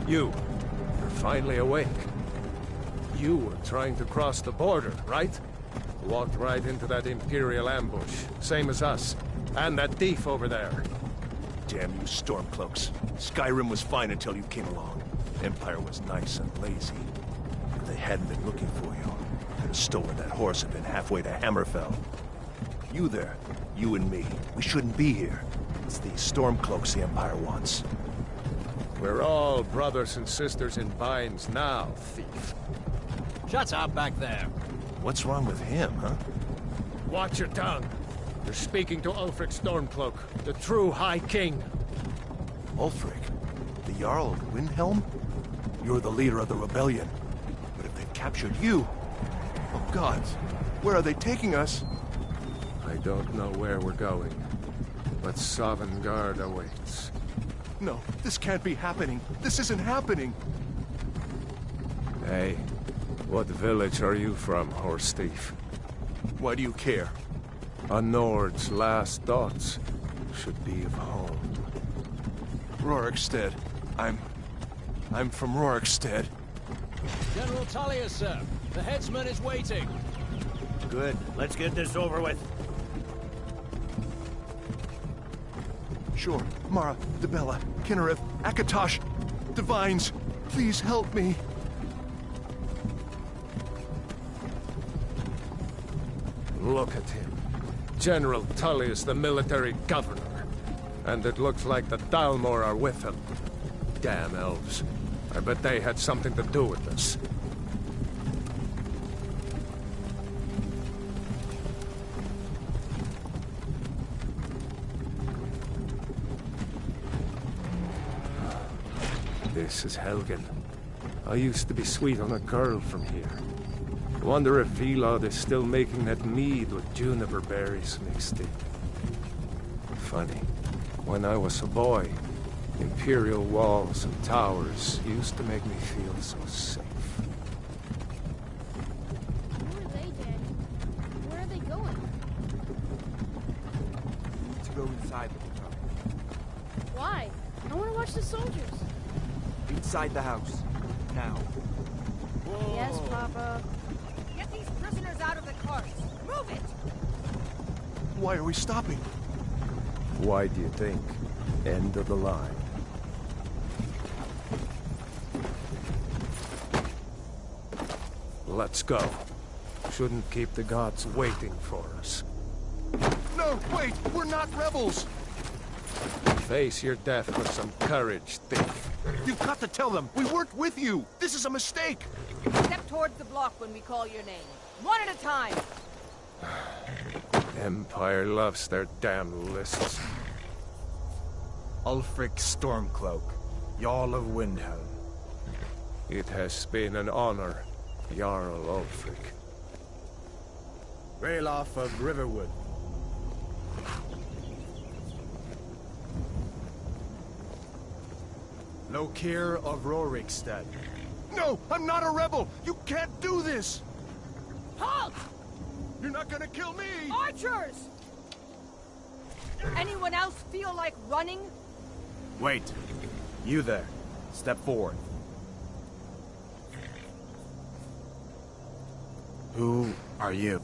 You're finally awake. You were trying to cross the border, right? Walked right into that Imperial ambush, same as us. And that thief over there. Damn you Stormcloaks. Skyrim was fine until you came along. Empire was nice and lazy. If they hadn't been looking for you, could have stolen that horse and been halfway to Hammerfell. You there, you and me, we shouldn't be here. It's these Stormcloaks the Empire wants. We're all brothers and sisters in binds now, thief. Shut up back there. What's wrong with him, huh? Watch your tongue. You're speaking to Ulfric Stormcloak, the true High King. Ulfric? The Jarl of Windhelm? You're the leader of the rebellion. But if they've captured you... Oh gods, where are they taking us? I don't know where we're going, but Sovngarde awaits. No, this can't be happening. This isn't happening. Hey, what village are you from, horse thief? Why do you care? A Nord's last thoughts should be of home. Rorikstead. I'm from Rorikstead. General Tullius, sir. The headsman is waiting. Good. Let's get this over with. Sure. Mara, Dibella, Kinnereth, Akatosh, Divines, please help me. Look at him. General Tullius, the military governor. And it looks like the Dalmor are with him. Damn elves. I bet they had something to do with this. This is Helgen. I used to be sweet on a girl from here. Wonder if Vilod is still making that mead with juniper berries mixed in. Funny. When I was a boy, Imperial walls and towers used to make me feel so safe. Who are they, Daddy? Where are they going? We need to go inside with the truck. Why? I want to watch the soldiers. Inside the house. Now. Whoa. Yes, Papa. Get these prisoners out of the carts! Move it! Why are we stopping? Why do you think? End of the line. Let's go. Shouldn't keep the gods waiting for us. No, wait! We're not rebels! Face your death with some courage, thief. You've got to tell them! We weren't with you! This is a mistake! Step towards the block when we call your name. One at a time! Empire loves their damn lists. Ulfric Stormcloak, Jarl of Windhelm. It has been an honor, Jarl Ulfric. Ralof of Riverwood. Lokir of Rorikstead. No! I'm not a rebel! You can't do this! Halt! You're not gonna kill me! Archers! Anyone else feel like running? Wait. You there. Step forward. Who are you?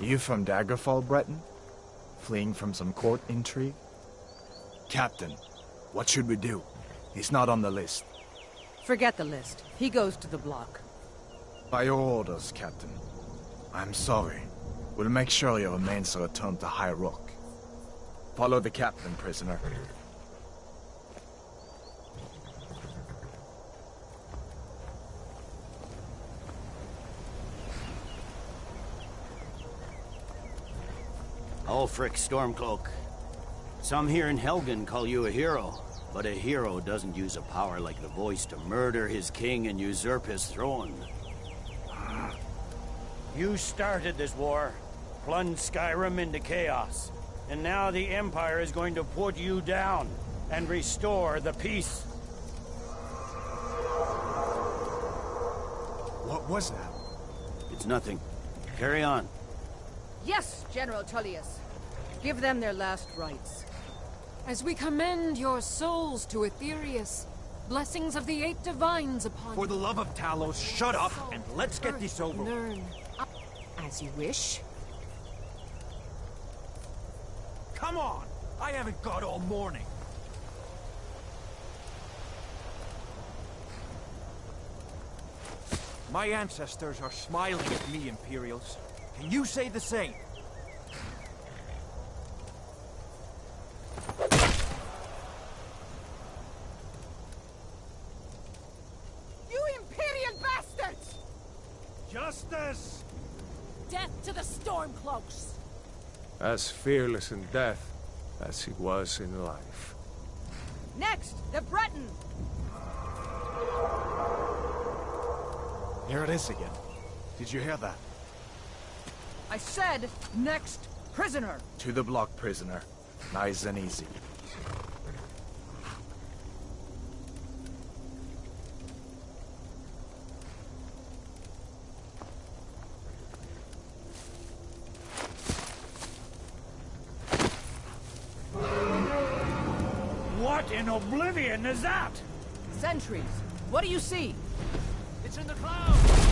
You from Daggerfall, Breton? Fleeing from some court intrigue? Captain, what should we do? He's not on the list. Forget the list. He goes to the block. By your orders, Captain. I'm sorry. We'll make sure your remains are returned to High Rock. Follow the captain, prisoner. Ulfric Stormcloak. Some here in Helgen call you a hero, but a hero doesn't use a power like the voice to murder his king and usurp his throne. You started this war, plunged Skyrim into chaos, and now the Empire is going to put you down and restore the peace. What was that? It's nothing. Carry on. Yes, General Tullius. Give them their last rites. As we commend your souls to Aetherius, blessings of the eight divines upon you. For the love of Talos, shut up and let's get this over with. Learn. As you wish. Come on! I haven't got all morning. My ancestors are smiling at me, Imperials. Can you say the same? You Imperial bastards! Justice! Death to the Stormcloaks! As fearless in death as he was in life. Next, the Breton! Here it is again. Did you hear that? I said, next prisoner! To the block, prisoner. Nice and easy. What in oblivion is that? Sentries, what do you see? It's in the clouds!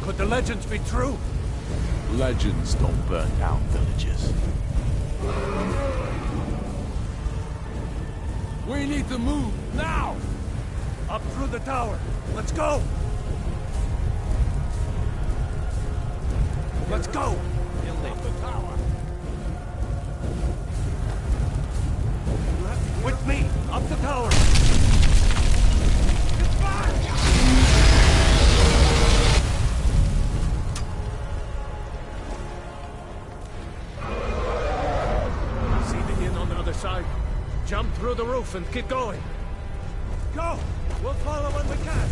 Could the legends be true? Legends don't burn down villages. We need to move, now! Up through the tower. Let's go! Let's go! Up the tower. With me, up the tower! Side. Jump through the roof and keep going. Go! We'll follow when we can.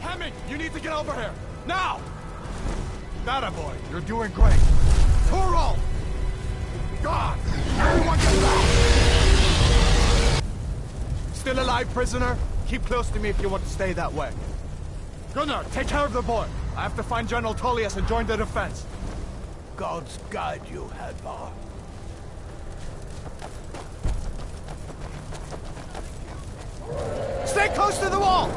Hammond, you need to get over here! Now! That boy, you're doing great. Toro! God! Everyone get back! Still alive, prisoner? Keep close to me if you want to stay that way. Gunnar, take care of the boy. I have to find General Tullius and join the defense. Gods guide you, Hadvar. Stay close to the wall!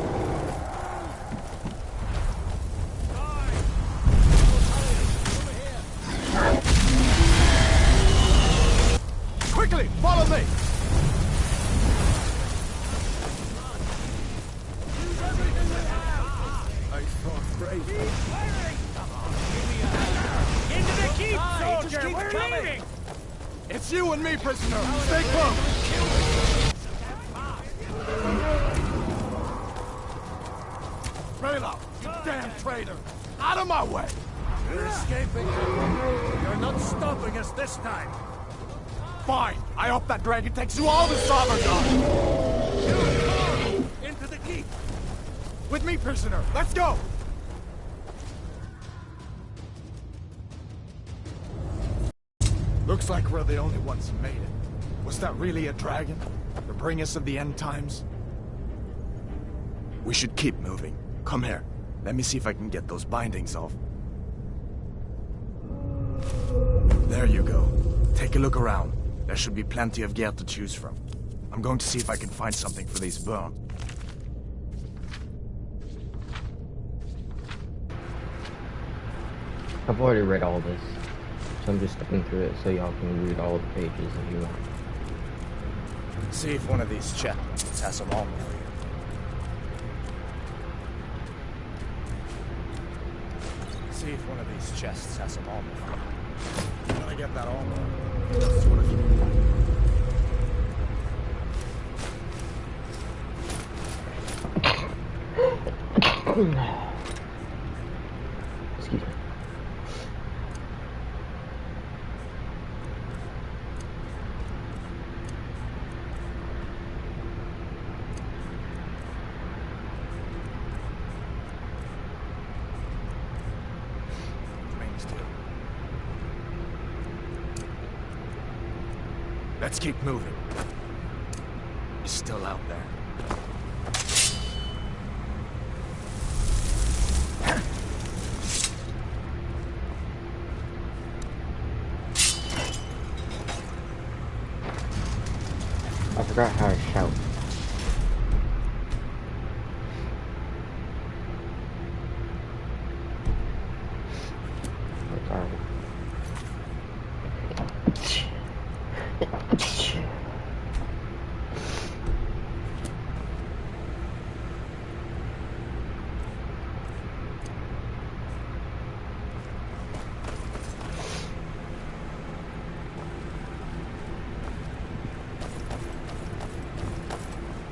Quickly, follow me! Into the keep, soldier! We're leaving! It's you and me, prisoner! Stay close! Raylo, you damn traitor! Out of my way! You're escaping. You're not stopping us this time. Fine! I hope that dragon takes you all to Sovereign! Into the keep. With me, prisoner! Let's go! Looks like we're the only ones who made it. Was that really a dragon? The bringers of the end times? We should keep moving. Come here. Let me see if I can get those bindings off. There you go. Take a look around. There should be plenty of gear to choose from. I'm going to see if I can find something for these burn. I've already read all this, so I'm just skipping through it so y'all can read all the pages if you want. See if one of these chests has some armor. See if one of these chests has some armor. Gotta get that armor. That's what I can Excuse me. Let's keep moving. He's still out there. I forgot how to shout. Oh, sorry.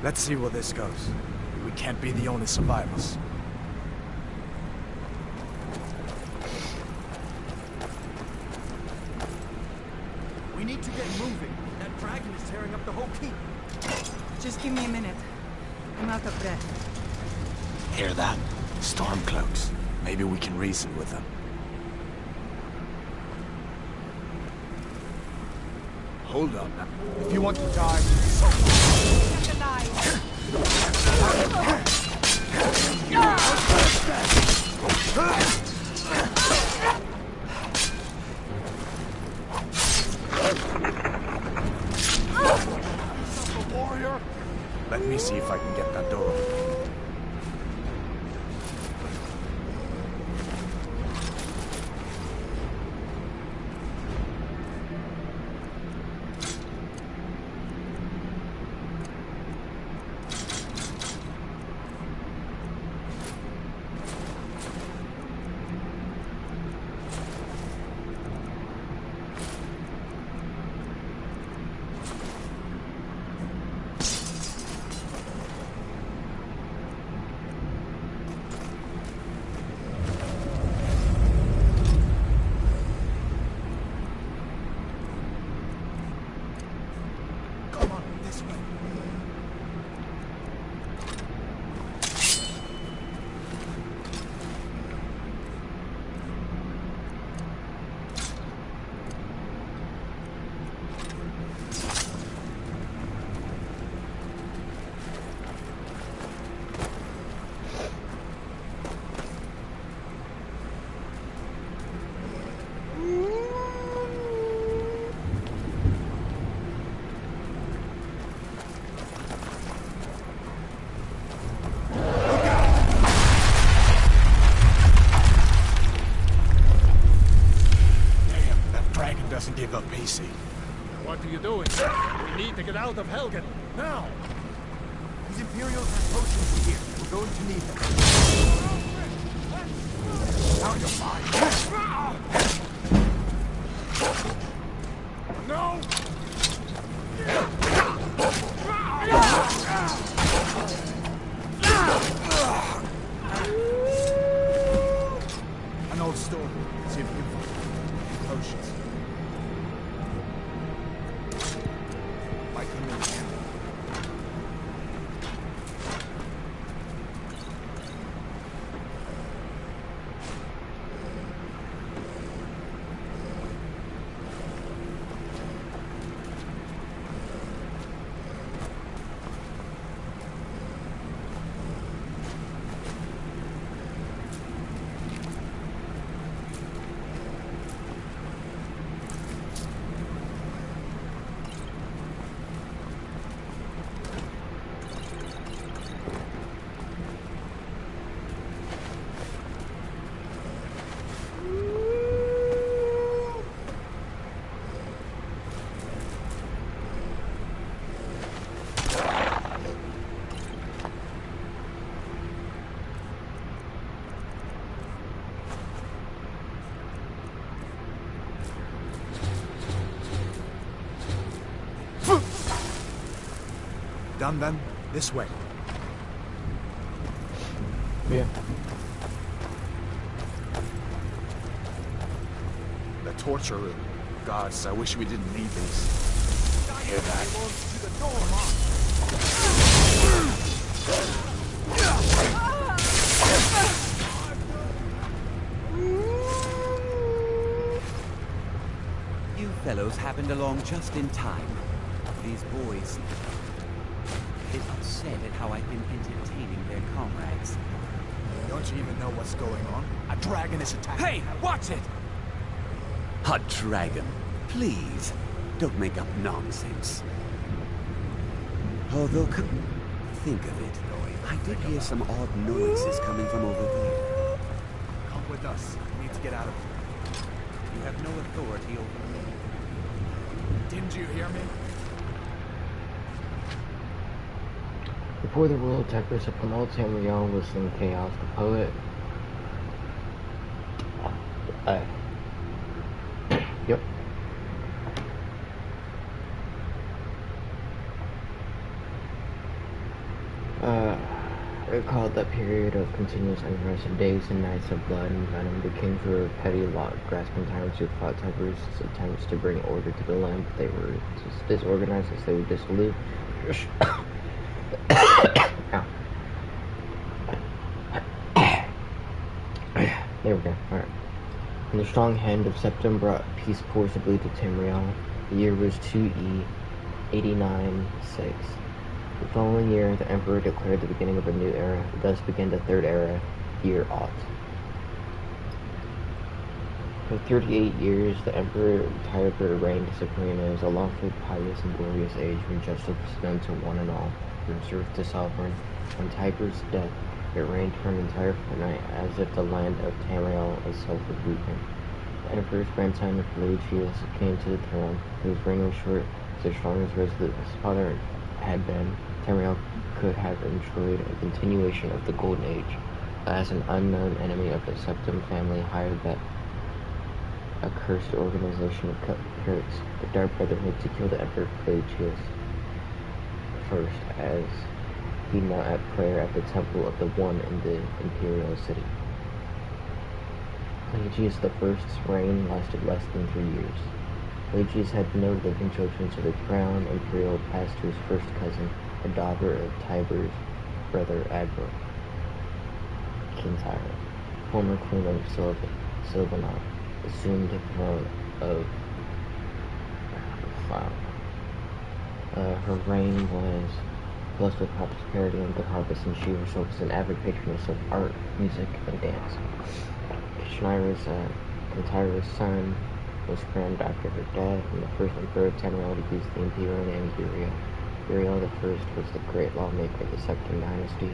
Let's see where this goes. We can't be the only survivors. We need to get moving. That dragon is tearing up the whole keep. Just give me a minute. I'm out of breath. Hear that? Stormcloaks. Maybe we can reason with them. Hold up. If you want to die, so warrior. Let me see if I can get that door open. Doesn't give up easy. What are you doing? We need to get out of Helgen, now! These Imperials have potions here. We're going to need them. Now you're mine. No! An old store. See if we can find potions. Done then? This way. Yeah. The torture room. Gods, I wish we didn't need these. Hear that? You fellows happened along just in time. These boys is upset at how I've been entertaining their comrades. Don't you even know what's going on? A dragon is attacking. Hey, watch it! A dragon. Please, don't make up nonsense. Although, think of it, I did hear some odd noises coming from over there. Come with us. We need to get out of here. You have no authority over me. Didn't you hear me? Before the world attackers upon all Tamriel was in chaos, the poet. Yep. It called that period of continuous unrest, days and nights of blood and venom. The kings were petty, grasping tyrants who fought Tiber's attempts to bring order to the land, but they were disorganized as they were dissolute. There we go. Alright. And the strong hand of Septim brought peace forcibly to Tamriel. The year was 2E 89-6. The following year, the Emperor declared the beginning of a new era. Thus began the Third Era, year Aught. For 38 years, the Emperor Tiber reigned supreme. It was a lawful, pious, and glorious age when justice was done to one and all, from serf to sovereign. On Tiber's death, it reigned for an entire fortnight, as if the land of Tamriel itself would weep him. The Emperor's grandson, Pelagius, came to the throne. His reign was short, so strong as resolute as his father had been. Tamriel could have enjoyed a continuation of the Golden Age, as an unknown enemy of the Septim family hired that accursed organization of clerics, the Dark Brotherhood, to kill the Emperor Pelagius first, as he knelt at prayer at the Temple of the One in the Imperial City. Pelagius I's reign lasted less than 3 years. Pelagius had no living children, so the crown imperial passed to his first cousin, a daughter of Tiber's brother Admiral, King Tyre. Former queen of Sylvanot assumed the throne of her reign was blessed with prosperity and good harvest, and she herself was an avid patroness of art, music, and dance. Kintyre's son was crowned after her death, and the first emperor of Tamriel to use the imperial name Uriel. Uriel I was the great lawmaker of the Septim dynasty,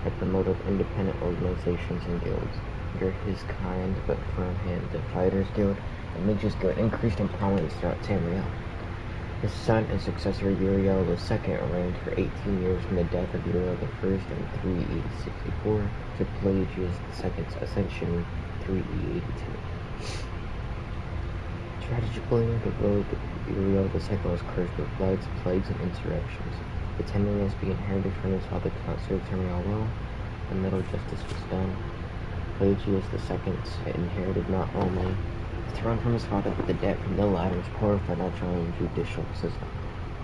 a promoter of independent organizations and guilds. Under his kind but firm hand, the Fighters Guild and Mages Guild increased in prominence throughout Tamriel. His son and successor Uriel II reigned for 18 years from the death of Uriel I in 3E64 to Pelagius II's ascension 3E82. Tragically, the road Uriel II was cursed with floods, plagues, and insurrections. The tenderness being inherited from his father could not serve Tamriel well. The middle justice was done. Pelagius II inherited not only the throne from his father, but the debt from the latter's poor financial and judicial system.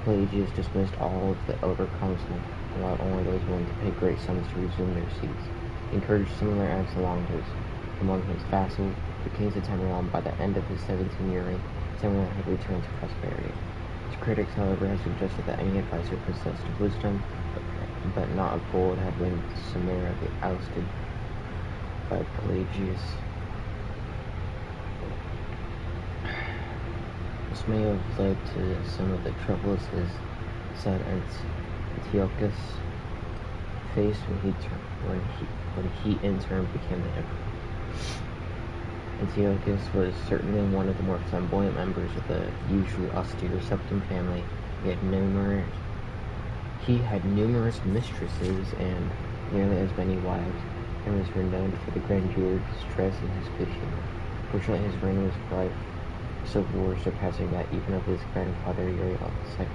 Pelagius dismissed all of the elder council, allowed only those willing to pay great sums to resume their seats. He encouraged similar acts among his vassals, the kings of Tamriel, and by the end of his 17-year reign, Tamriel had returned to prosperity. His critics, however, have suggested that any advisor possessed wisdom, but not of gold, had been summarily ousted by Pelagius. This may have led to some of the troubles his son Antiochus faced when he in turn became the emperor. Antiochus was certainly one of the more flamboyant members of the usually austere Septim family. He had numerous mistresses and nearly as many wives, and was renowned for the grandeur, distress, and his good humor. Fortunately, his reign was rife civil war, surpassing that even of his grandfather Uriel II.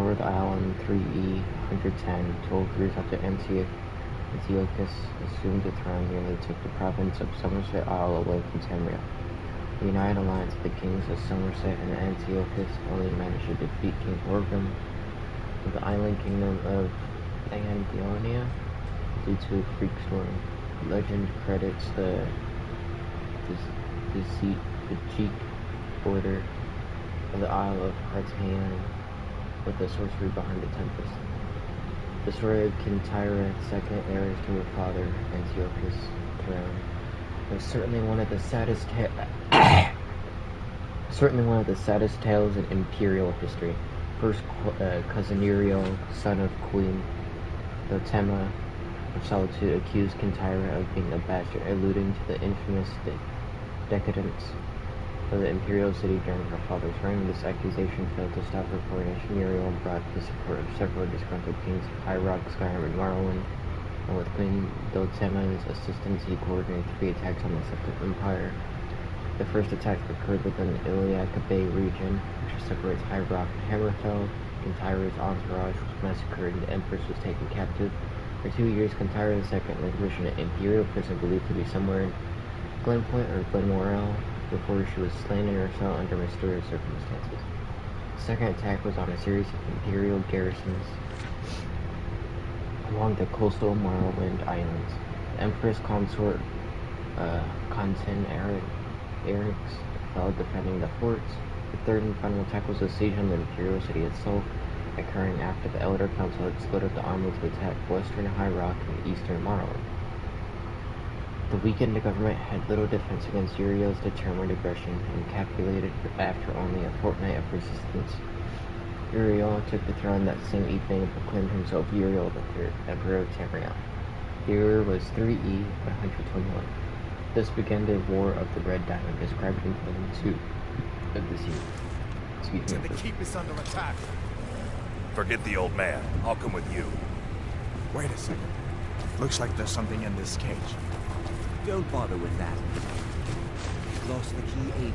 North Isle in 3E 110, 12 years after Antiochus assumed the throne, nearly took the province of Somerset Isle away from Tamriel. The united alliance of the kings of Somerset and Antiochus only managed to defeat King Orgrim of the island kingdom of Andeonia due to a freak storm. Legend credits the cheek border of the Isle of Hartan with the sorcery behind the tempest. The story of Kintyre II heirs to her father Antiochus' throne was certainly one of the saddest tales in imperial history. First cousin Uriel, son of Queen Dotema of Solitude, accused Kintyre of being a bastard, alluding to the infamous decadence of the imperial city during her father's reign. This accusation failed to stop her coronation. Uriel brought the support of several disgruntled kings of High Rock, Skyrim, and Morrowind, and with Queen Dotema's assistance, he coordinated 3 attacks on the Septim Empire. The first attack occurred within the Iliac Bay region, which separates High Rock and Hammerfell. Kintyre's entourage was massacred and the Empress was taken captive. For 2 years, Kintyre II languished in an imperial prison believed to be somewhere in Glenpoint or Glenmorel before she was slain in her cell under mysterious circumstances. The second attack was on a series of imperial garrisons along the coastal Morrowind Islands. The Empress Consort Contin Erix fell defending the forts. The third and final attack was a siege on the imperial city itself, occurring after the Elder Council had split up the army to attack western High Rock and eastern Morrowind. The weakened government had little defense against Uriel's determined aggression and capitulated after only a fortnight of resistance. Uriel took the throne that same evening and proclaimed himself Uriel III, Emperor of Tamriel. The year was 3E 121. This began the War of the Red Diamond, described in Volume 2 of this year. To keep us under attack. Forget the old man. I'll come with you. Wait a second. Looks like there's something in this cage. Don't bother with that. Lost the key 8.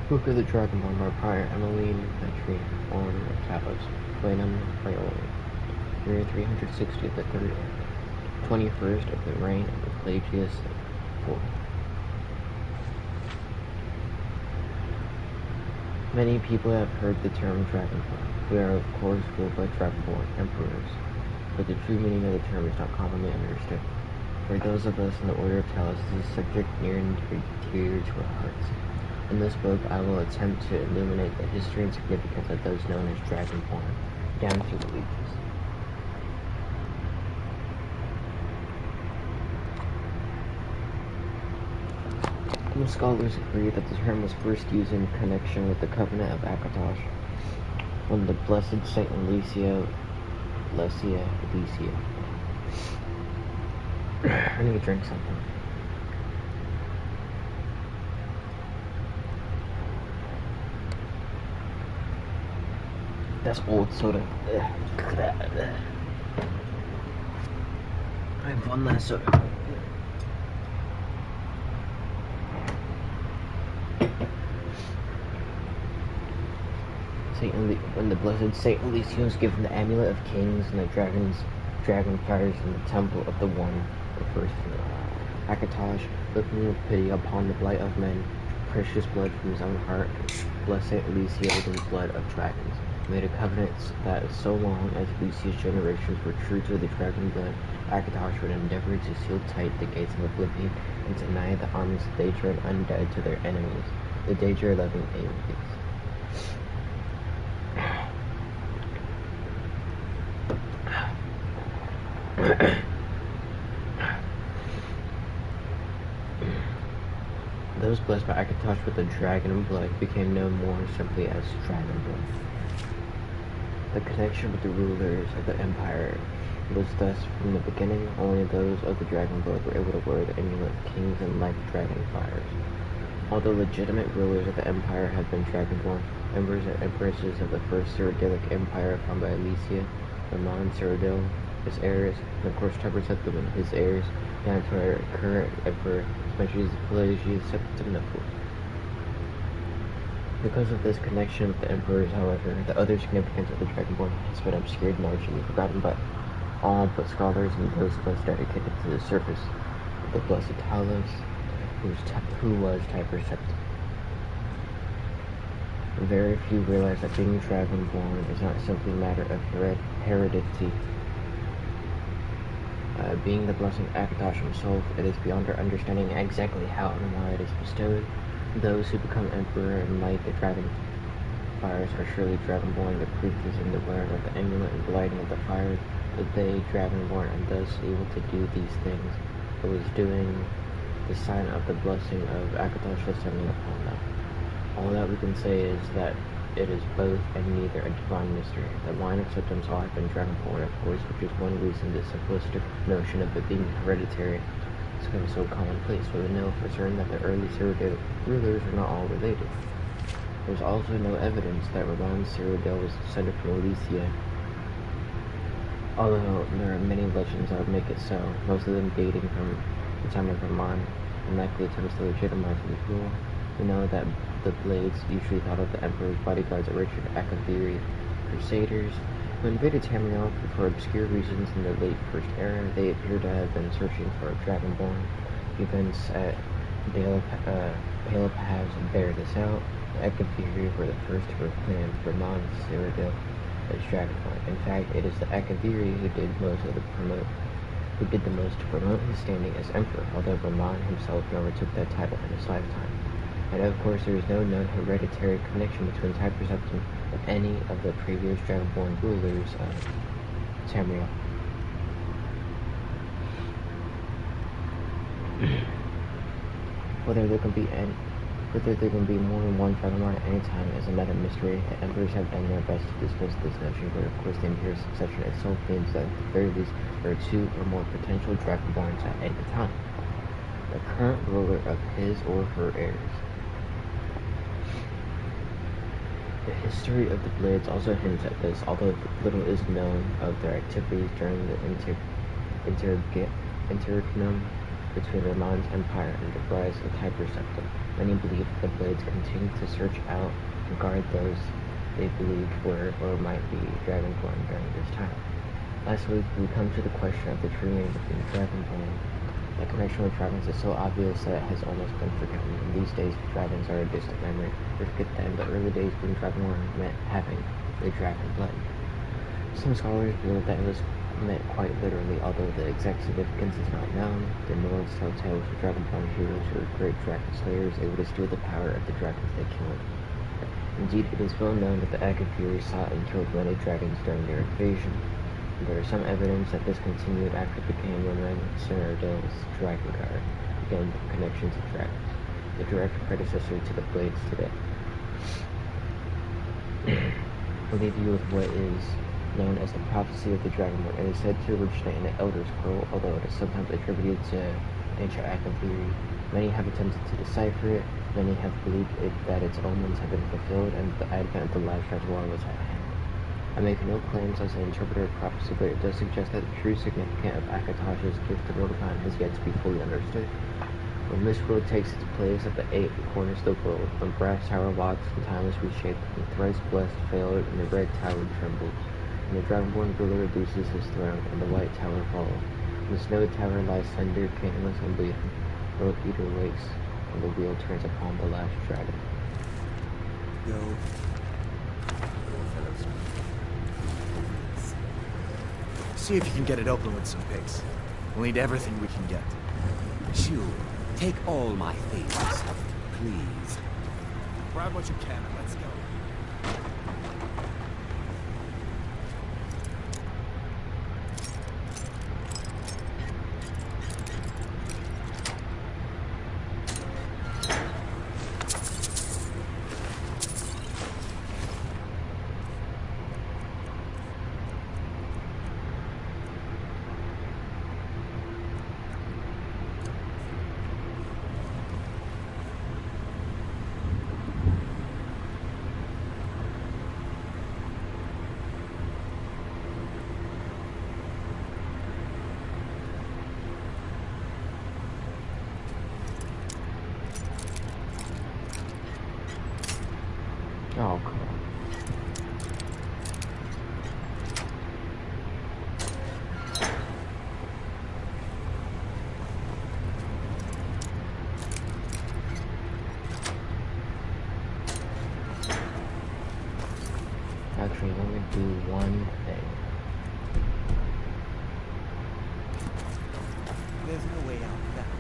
Book of the Dragonborn by Prior Emmeline Petrie, Order of Talos, Blenheim, Frioli. Year 360 of the 21st of the reign of Pelagius IV. Many people have heard the term Dragonborn. We are of course ruled by Dragonborn emperors, but the true meaning of the term is not commonly understood. For those of us in the Order of Talos, this is a subject near and dear to our hearts. In this book, I will attempt to illuminate the history and significance of those known as Dragonborn, down through the ages. Some scholars agree that the term was first used in connection with the Covenant of Akatosh, when the Blessed Saint Alicia, I need to drink something. That's old soda. I have one last soda. When the blessed Saint Alicia was given the Amulet of Kings and the dragon fires in the Temple of the One, the first funeral, Akatosh, looking with pity upon the blight of men, precious blood from his own heart, blessed Saint Alicia with the blood of dragons, made a covenant that so long as Alicia's generations were true to the dragon blood, Akatosh would endeavor to seal tight the gates of oblivion and deny the armies of Daedra and undead to their enemies, the Daedra-loving Aeons. Those blessed by Akatosh with the dragon blood became known more simply as Dragonborn. The connection with the rulers of the empire was thus from the beginning. Only those of the dragon blood were able to wear the amulet of kings and light dragon fires. Although legitimate rulers of the empire had been Dragonborn, emperors and empresses of the first Cyrodiilic Empire found by Alicia, Ramon Cyrodiil, his heirs, and of course Taberceptum and his heirs, down to our current emperor, Pelagius Septim IV. Because of this connection with the Emperors, however, the other significance of the Dragonborn has been obscured and largely forgotten by all but scholars and those of us dedicated to the service of the Blessed Talos, who was Tiber Septim. Very few realize that being Dragonborn is not simply a matter of heredity. Being the blessing of Akatosh himself, it is beyond our understanding exactly how and why it is bestowed. Those who become Emperor and light the dragon fires are surely Dragonborn. The proof is in the wearing of the amulet and lighting of the fire. That they, Dragonborn, and thus able to do these things. It was doing the sign of the blessing of Akatosh descending upon them. All that we can say is that it is both and neither a divine mystery. The line of symptoms all have been Dragonborn, of course, which is one reason the simplistic notion of it being hereditary has become so commonplace, but we know for certain that the early Cyrodiil rulers are not all related. There's also no evidence that Ramon Cyrodiil was descended from Elysia, although there are many legends that would make it so, most of them dating from the time of Ramon, and likely attempts to legitimize his rule. We know that the Blades usually thought of the Emperor's bodyguards originated Akaviri Crusaders, who invaded Tamriel for obscure reasons in the late First Era. They appear to have been searching for a Dragonborn. Events at Palapaz bear this out. The Akaviri were the first to proclaim Ramon Cyrodiil as Dragonborn. In fact, it is the Akaviri who did the most to promote his standing as Emperor, although Ramon himself never took that title in his lifetime. And of course, there is no known hereditary connection between Tiber Septim and any of the previous Dragonborn rulers of Tamriel. Whether there can be more than one Dragonborn at any time is another mystery. The Emperors have done their best to dismiss this notion, but of course the Imperial succession itself means that at the very least there are two or more potential Dragonborns at any time. The current ruler of his or her heirs. The history of the Blades also hints at this, although little is known of their activities during the interregnum between Ramon's empire and the rise of Tiber Septim. Many believe that the Blades continued to search out and guard those they believed were or might be Dragonborn during this time. Lastly, we come to the question of the true name of being Dragonborn. The connection with dragons is so obvious that it has almost been forgotten. In these days, dragons are a distant memory. We forget that in the early days, being Dragonborn meant having the dragon blood. Some scholars believe that it was meant quite literally, although the exact significance is not known. The Nords tell tales of Dragonborn heroes who were great dragon slayers, able to steal the power of the dragons they killed. Indeed, it is well known that the Akaviri sought and killed many dragons during their invasion. There is some evidence that this continued after it became Ramon Cyrodiil's Dragon Guard, again with connection to dragons, the direct predecessor to the Blades today. I'll leave you with what is known as the prophecy of the Dragonborn. It is said to originate in the Elder Scroll, although it is sometimes attributed to ancient Akaviri. Many have attempted to decipher it. Many have believed that its omens have been fulfilled and the advent of the last reservoir was at hand. I make no claims as an interpreter of prophecy, but it does suggest that the true significance of Akatosh's gift to Rodovan has yet to be fully understood. When Mistworld takes its place at the eight corners of the world, when Brass Tower rocks and time is reshaped, and thrice blessed failed, and the Red Tower trembles, and the Dragonborn ruler loses his throne, and the White Tower falls, and the Snow Tower lies sundered, canonless, and bleeding, World Eater wakes, and the wheel turns upon the last dragon. Go. See if you can get it open with some picks. We'll need everything we can get. Sure. Take all my things, please. Grab what you can and let's go. Actually, let me do one thing. There's no way out that way.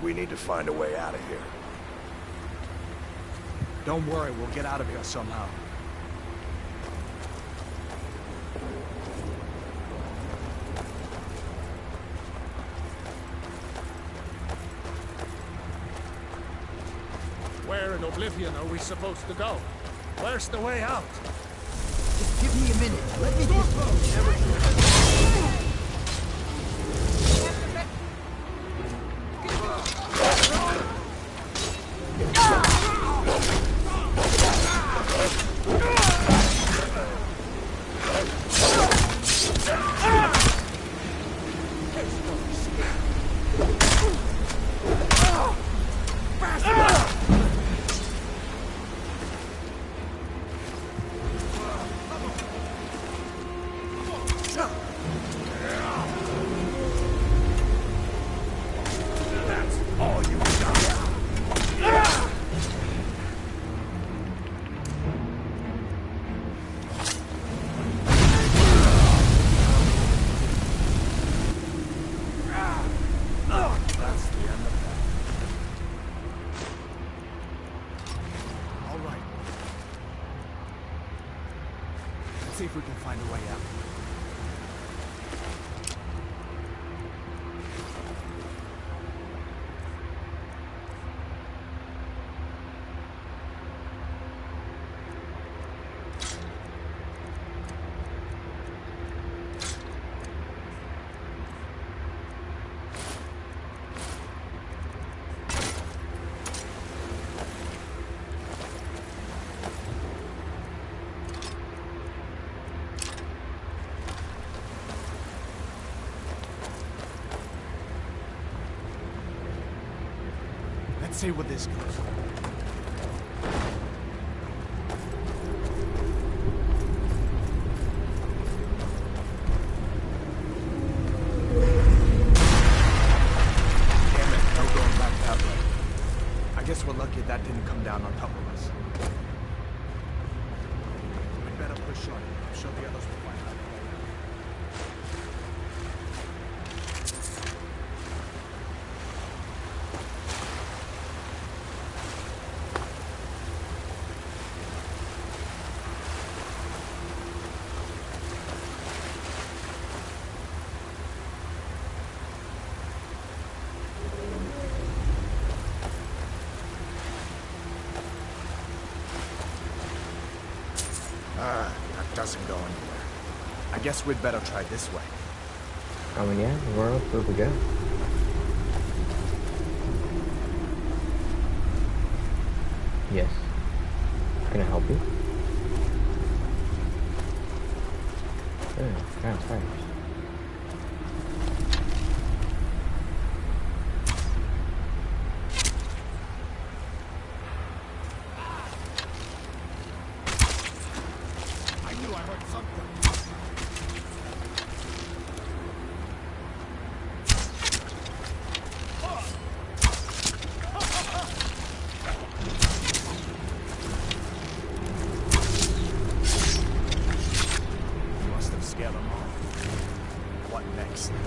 We need to find a way out of here. Don't worry, we'll get out of here somehow. Where in Oblivion are we supposed to go? Where's the way out? Just give me a minute. Let me just... See if we can find a way out. Let's see where this goes. Damn it, no going back that way. I guess we're lucky that didn't come down on top of us. We'd better push on. I'm sure the others will find out. That doesn't go anywhere. I guess we'd better try this way. I mean, yeah, where else would we go? Yes. Can I help you? Oh, kind of tires.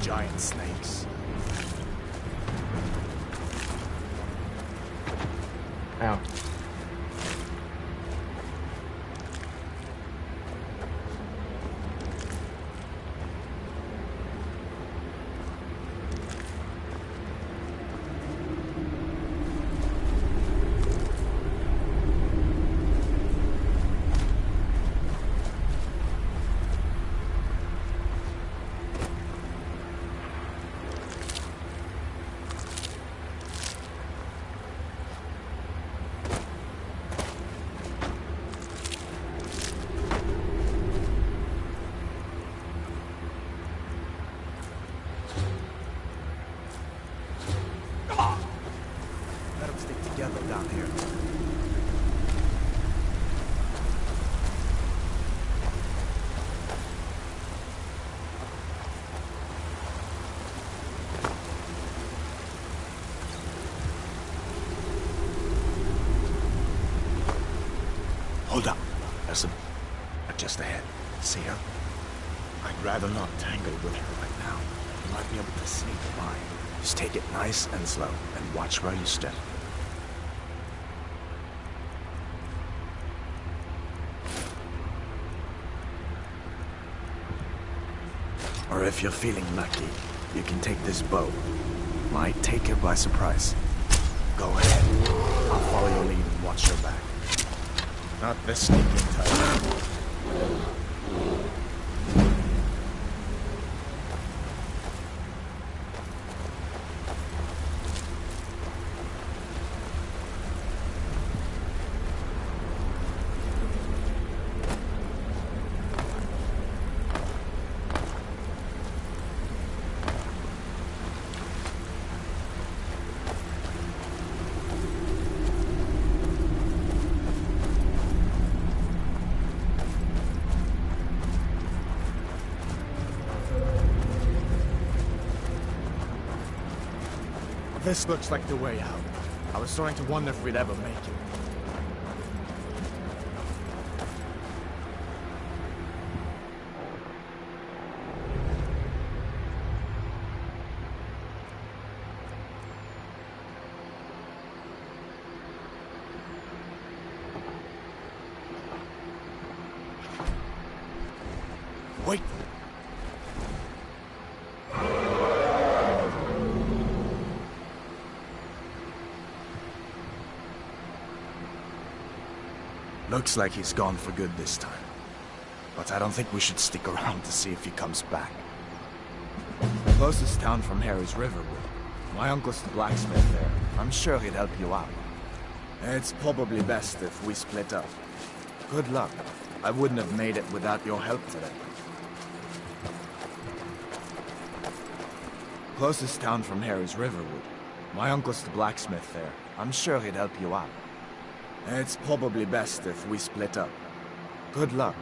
Giant snakes. Ow. just ahead. See her? I'd rather not tangle with her right now. You might be able to sneak by. Just take it nice and slow, and watch where you step. Or if you're feeling lucky, you can take this bow. Might take her by surprise. Go ahead. I'll follow your lead and watch your back. Not this sneaking type. This looks like the way out. I was starting to wonder if we'd ever make it. Wait! Looks like he's gone for good this time. But I don't think we should stick around to see if he comes back. The closest town from here is Riverwood. My uncle's the blacksmith there. I'm sure he'd help you out. It's probably best if we split up. Good luck. I wouldn't have made it without your help today. Closest town from here is Riverwood. My uncle's the blacksmith there. I'm sure he'd help you out. It's probably best if we split up. Good luck.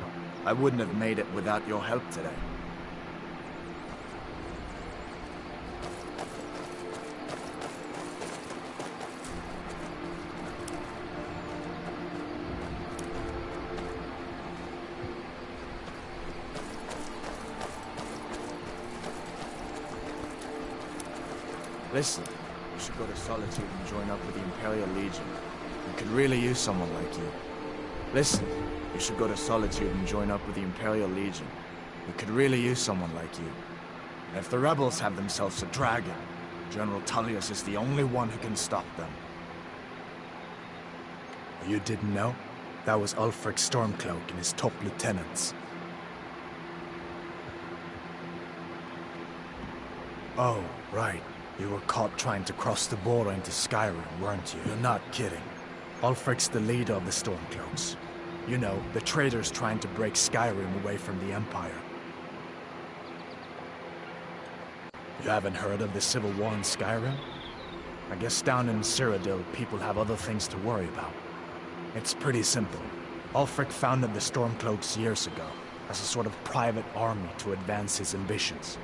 I wouldn't have made it without your help today. Listen, you should go to Solitude and join up with the Imperial Legion. We could really use someone like you. Listen, you should go to Solitude and join up with the Imperial Legion. We could really use someone like you. And if the rebels have themselves a dragon, General Tullius is the only one who can stop them. You didn't know? That was Ulfric Stormcloak and his top lieutenants. Oh, right. You were caught trying to cross the border into Skyrim, weren't you? You're not kidding. Ulfric's the leader of the Stormcloaks. You know, the traitors trying to break Skyrim away from the Empire. You haven't heard of the civil war in Skyrim? I guess down in Cyrodiil, people have other things to worry about. It's pretty simple. Ulfric founded the Stormcloaks years ago, as a sort of private army to advance his ambitions.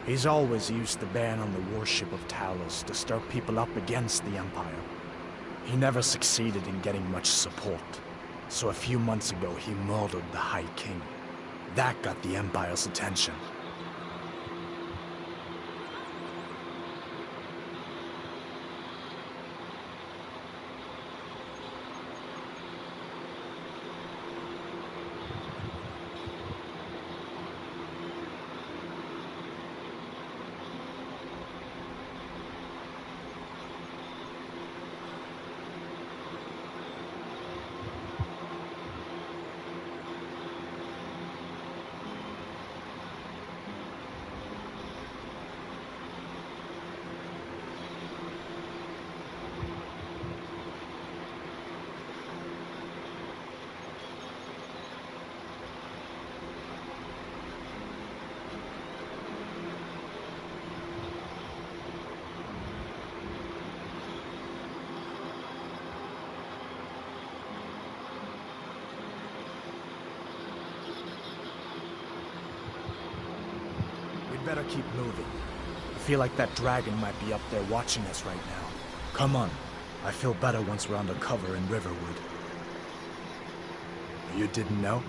He's always used the ban on the warship of Talos to stir people up against the Empire. He never succeeded in getting much support, so a few months ago he murdered the High King. That got the Empire's attention. Better keep moving. I feel like that dragon might be up there watching us right now. Come on. I feel better once we're under cover in Riverwood. You didn't know?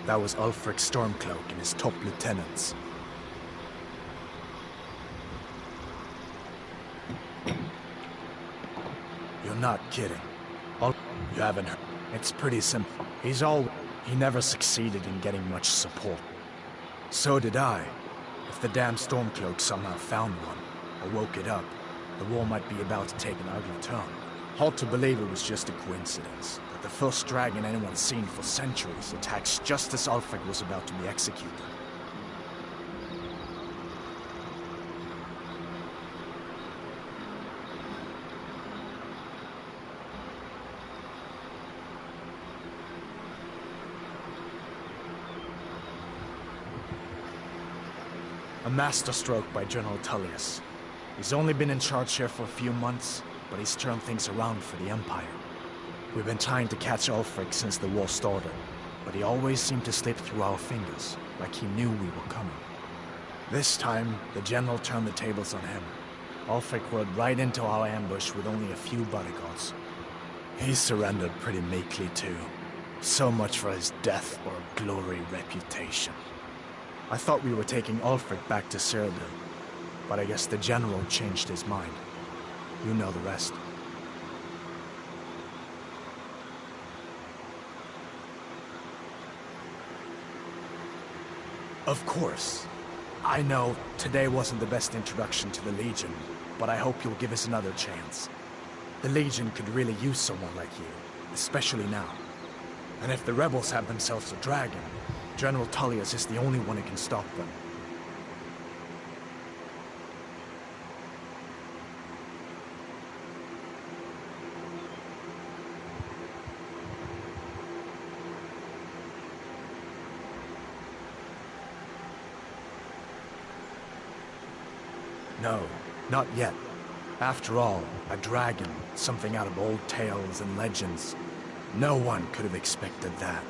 That was Ulfric Stormcloak and his top lieutenants. You're not kidding. You haven't heard. It's pretty simple. He never succeeded in getting much support. So did I. If the damn Stormcloak somehow found one, or woke it up, the war might be about to take an ugly turn. Hard to believe it was just a coincidence, that the first dragon anyone's seen for centuries attacks just as Ulfric was about to be executed. A masterstroke by General Tullius. He's only been in charge here for a few months, but he's turned things around for the Empire. We've been trying to catch Ulfric since the war started, but he always seemed to slip through our fingers, like he knew we were coming. This time, the General turned the tables on him. Ulfric rode right into our ambush with only a few bodyguards. He surrendered pretty meekly too. So much for his death or glory reputation. I thought we were taking Ulfric back to Cyrodiil, but I guess the General changed his mind. You know the rest. Of course. I know today wasn't the best introduction to the Legion, but I hope you'll give us another chance. The Legion could really use someone like you, especially now. And if the rebels have themselves a dragon, General Tullius is the only one who can stop them. No, not yet. After all, a dragon, something out of old tales and legends. No one could have expected that.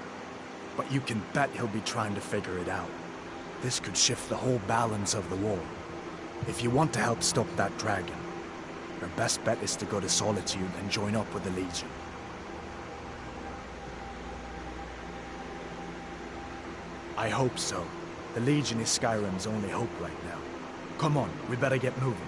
But you can bet he'll be trying to figure it out. This could shift the whole balance of the war. If you want to help stop that dragon, your best bet is to go to Solitude and join up with the Legion. I hope so. The Legion is Skyrim's only hope right now. Come on, we better get moving.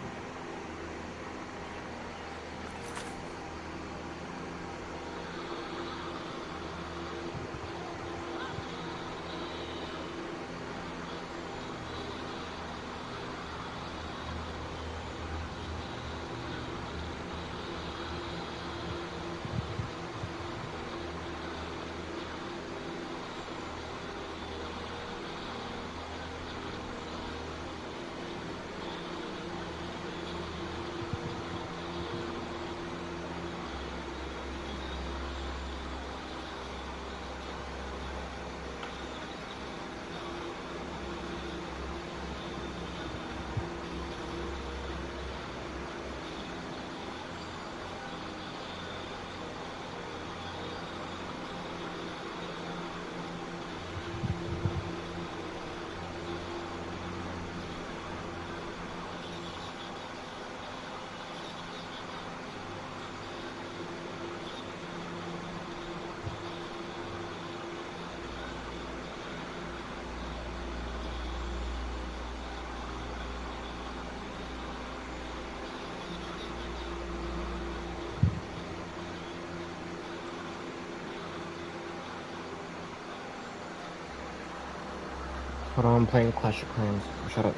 Hold on, I'm playing Clash of Clans. Shut up.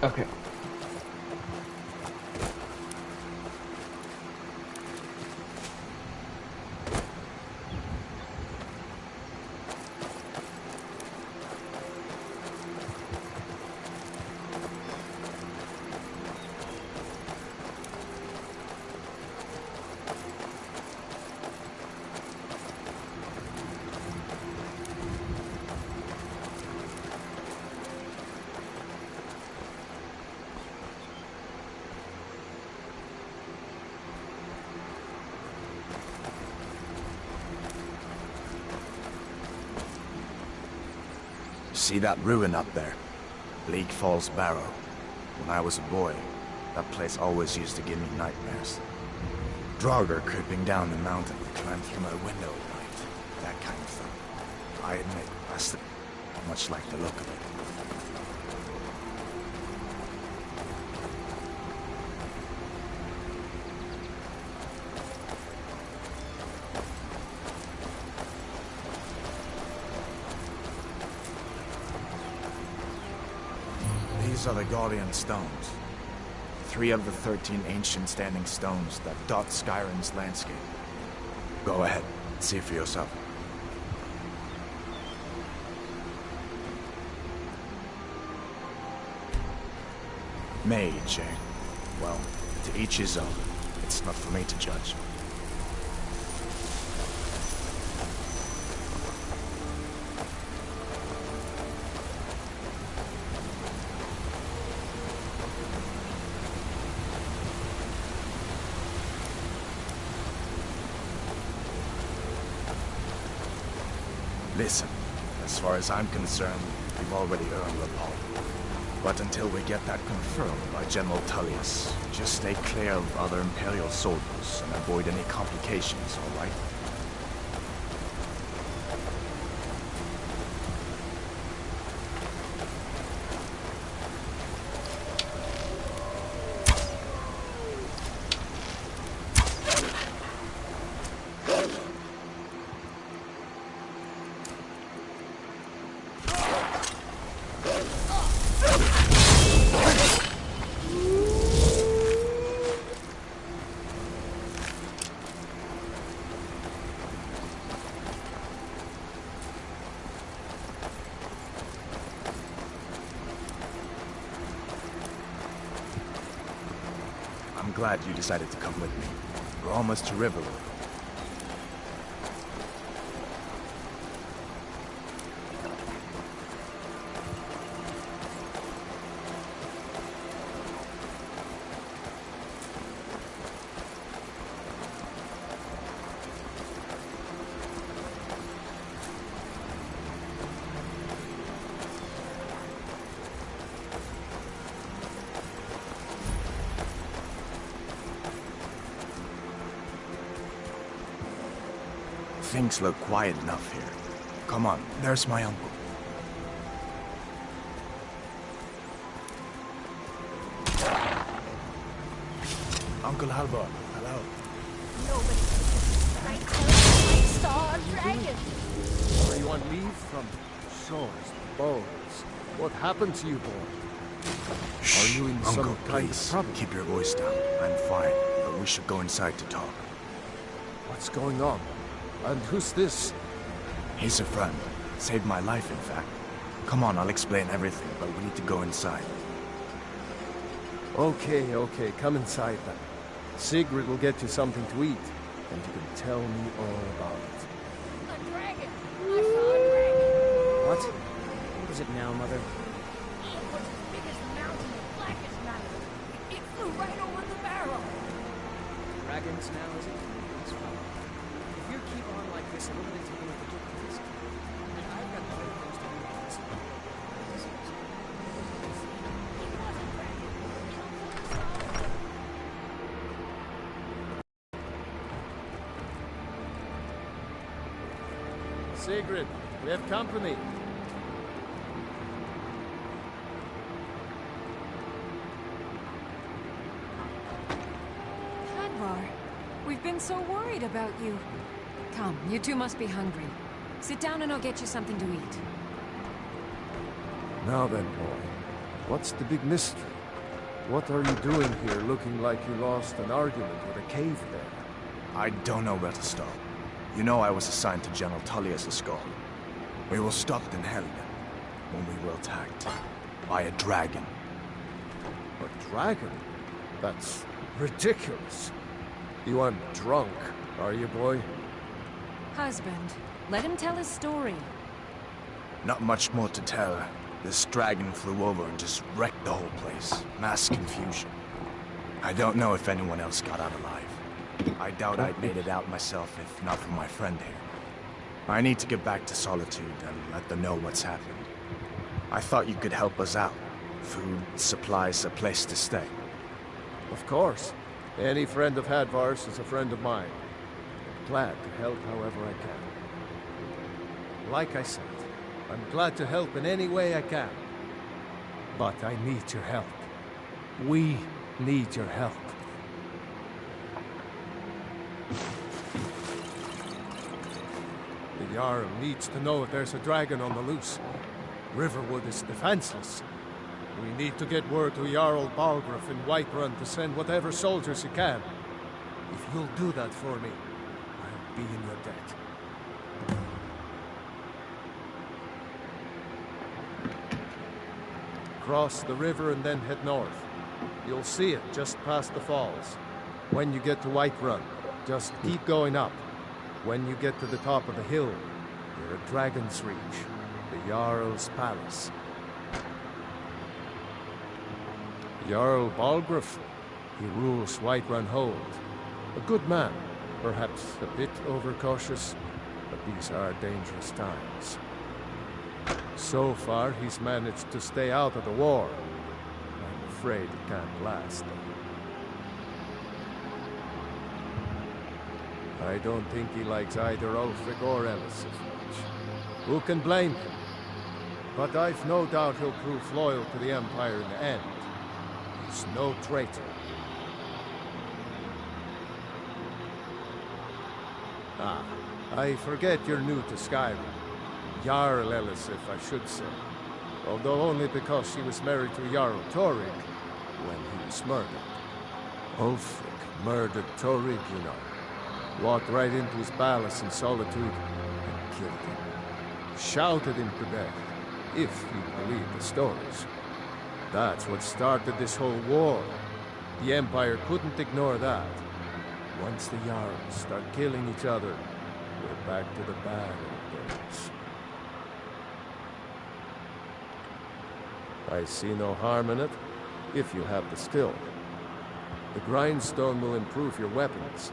Okay. See that ruin up there? Bleak Falls Barrow. When I was a boy, that place always used to give me nightmares. Draugr creeping down the mountain, climbed through my window at night. That kind of thing. I admit, I still much like the look of it. These are the Guardian Stones. 3 of the 13 ancient standing stones that dot Skyrim's landscape. Go ahead, see for yourself. Mage, eh? Well, to each his own. It's not for me to judge. Listen, as far as I'm concerned, we've already earned Rapal. But until we get that confirmed by General Tullius, just stay clear of other Imperial soldiers and avoid any complications, all right? I'm glad you decided to come with me. We're almost to Riverwood. Things look quiet enough here. Come on, there's my uncle. Uncle Halvor, hello. Nobody I saw a dragon. Are you on leave from swords, bows? What happened to you, boy? Are you in Uncle, some kind please, of trouble? keep your voice down. I'm fine, but we should go inside to talk. What's going on? And who's this? He's a friend. Saved my life, in fact. Come on, I'll explain everything, but we need to go inside. Okay, come inside then. Sigrid will get you something to eat, and you can tell me all about it. A dragon! I saw a dragon! What? What is it now, Mother? It was as big as a mountain and black as night. It flew right over the barrel. Dragons now, is it? That's fine. If you keep on like this, I'm going to take a look at your place. And I've got better things to do than listen to you. Sigrid, we have company. Hadvar, we've been so worried about you. Come, you two must be hungry. Sit down and I'll get you something to eat. Now then, boy, what's the big mystery? What are you doing here looking like you lost an argument with a cave bear? I don't know where to start. You know I was assigned to General Tullius' skull. We were stopped in Helgen when we were attacked by a dragon. A dragon? That's ridiculous. You aren't drunk, are you, boy? Husband, let him tell his story. Not much more to tell. This dragon flew over and just wrecked the whole place. Mass confusion. I don't know if anyone else got out alive. I doubt I'd made it out myself if not for my friend here. I need to get back to Solitude and let them know what's happened. I thought you could help us out. Food, supplies, a place to stay. Of course. Any friend of Hadvar's is a friend of mine. I'm glad to help however I can. Like I said, I'm glad to help in any way I can. But I need your help. We need your help. The Jarl needs to know if there's a dragon on the loose. Riverwood is defenseless. We need to get word to Jarl Balgruuf in Whiterun to send whatever soldiers he can. If you'll do that for me, I'll be in your debt. Cross the river and then head north. You'll see it just past the falls. When you get to Whiterun, just keep going up. When you get to the top of the hill, you're at Dragon's Reach, the Jarl's palace. Jarl Balgruuf, he rules Whiterun Hold. A good man, perhaps a bit overcautious, but these are dangerous times. So far, he's managed to stay out of the war. I'm afraid it can't last. I don't think he likes either Ulfric or Elisif much. Who can blame him? But I've no doubt he'll prove loyal to the Empire in the end. He's no traitor. Ah, I forget you're new to Skyrim. Jarl Elisif, I should say. Although only because she was married to Jarl Torig when he was murdered. Ulfric murdered Torig, you know. Walked right into his palace in solitude and killed him. Shouted him to death, if you believe the stories. That's what started this whole war. The Empire couldn't ignore that. Once the Jarls start killing each other, we're back to the bad old days. I see no harm in it, if you have the skill. The grindstone will improve your weapons.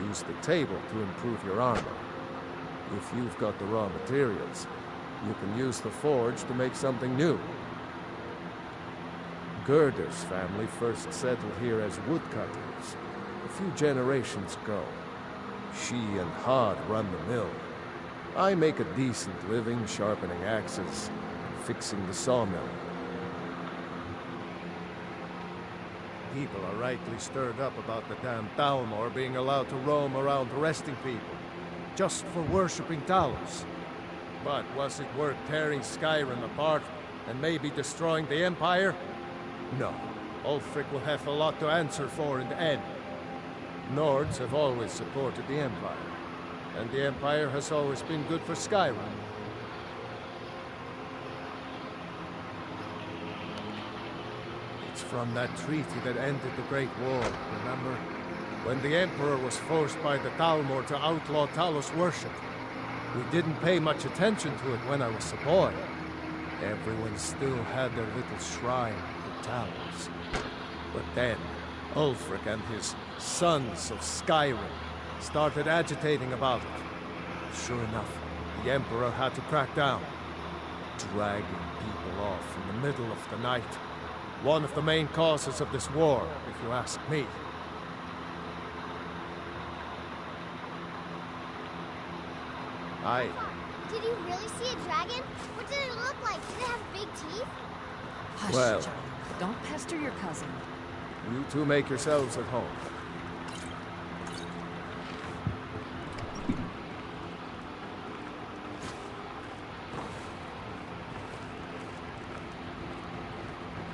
Use the table to improve your armor. If you've got the raw materials, you can use the forge to make something new. Gerder's family first settled here as woodcutters, a few generations ago. She and Hod run the mill. I make a decent living sharpening axes and fixing the sawmill. People are rightly stirred up about the damn Thalmor being allowed to roam around arresting people, just for worshipping Talos. But was it worth tearing Skyrim apart and maybe destroying the Empire? No. Ulfric will have a lot to answer for in the end. Nords have always supported the Empire, and the Empire has always been good for Skyrim. It's from that treaty that ended the Great War, remember? When the Emperor was forced by the Thalmor to outlaw Talos worship. We didn't pay much attention to it when I was a boy. Everyone still had their little shrine to Talos. But then, Ulfric and his Sons of Skyrim started agitating about it. Sure enough, the Emperor had to crack down, dragging people off in the middle of the night. One of the main causes of this war, if you ask me. Did you really see a dragon? What did it look like? Did it have big teeth? Hush, Well. John. Don't pester your cousin. You two make yourselves at home.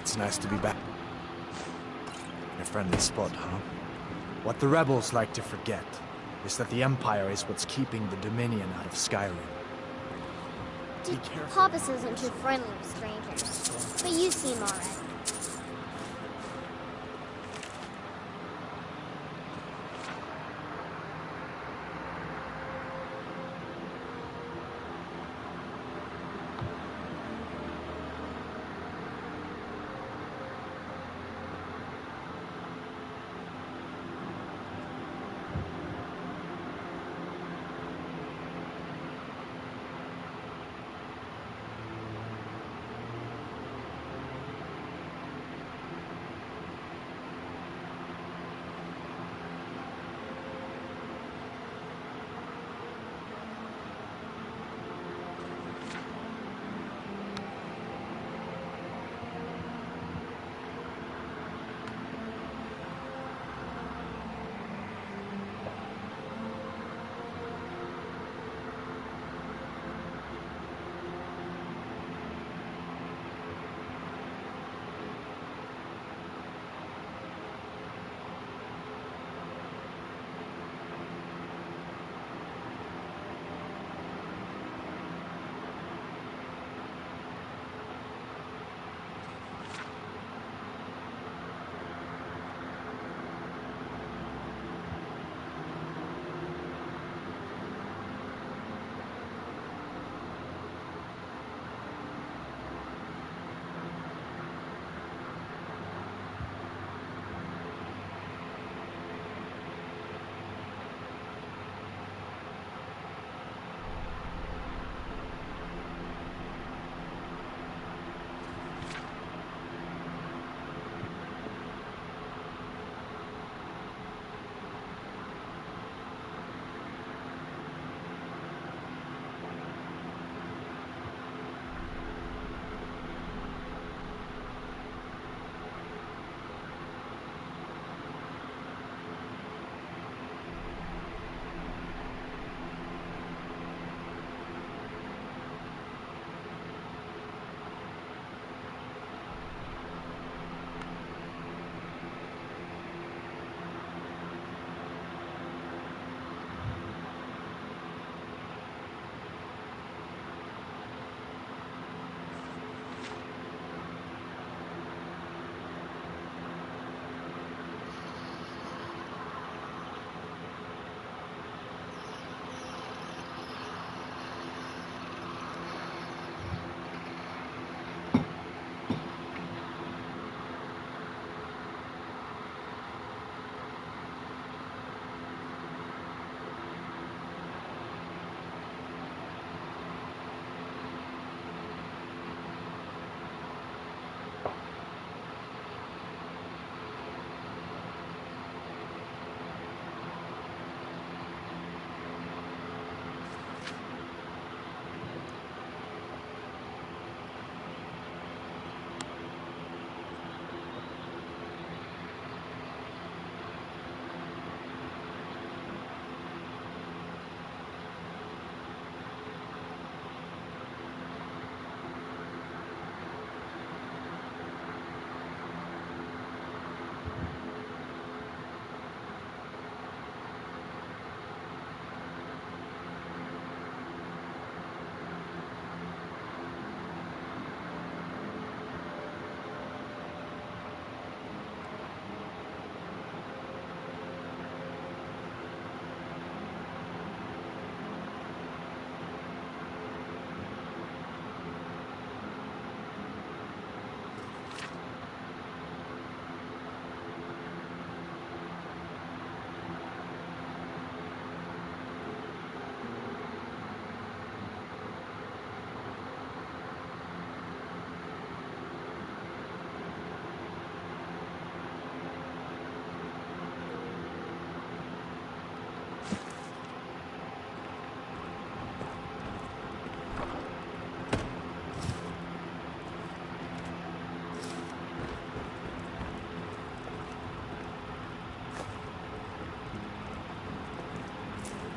It's nice to be back. In a friendly spot, huh? What the rebels like to forget is that the Empire is what's keeping the Dominion out of Skyrim. Papas isn't too friendly with strangers, but you seem alright.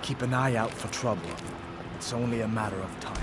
Keep an eye out for trouble. It's only a matter of time.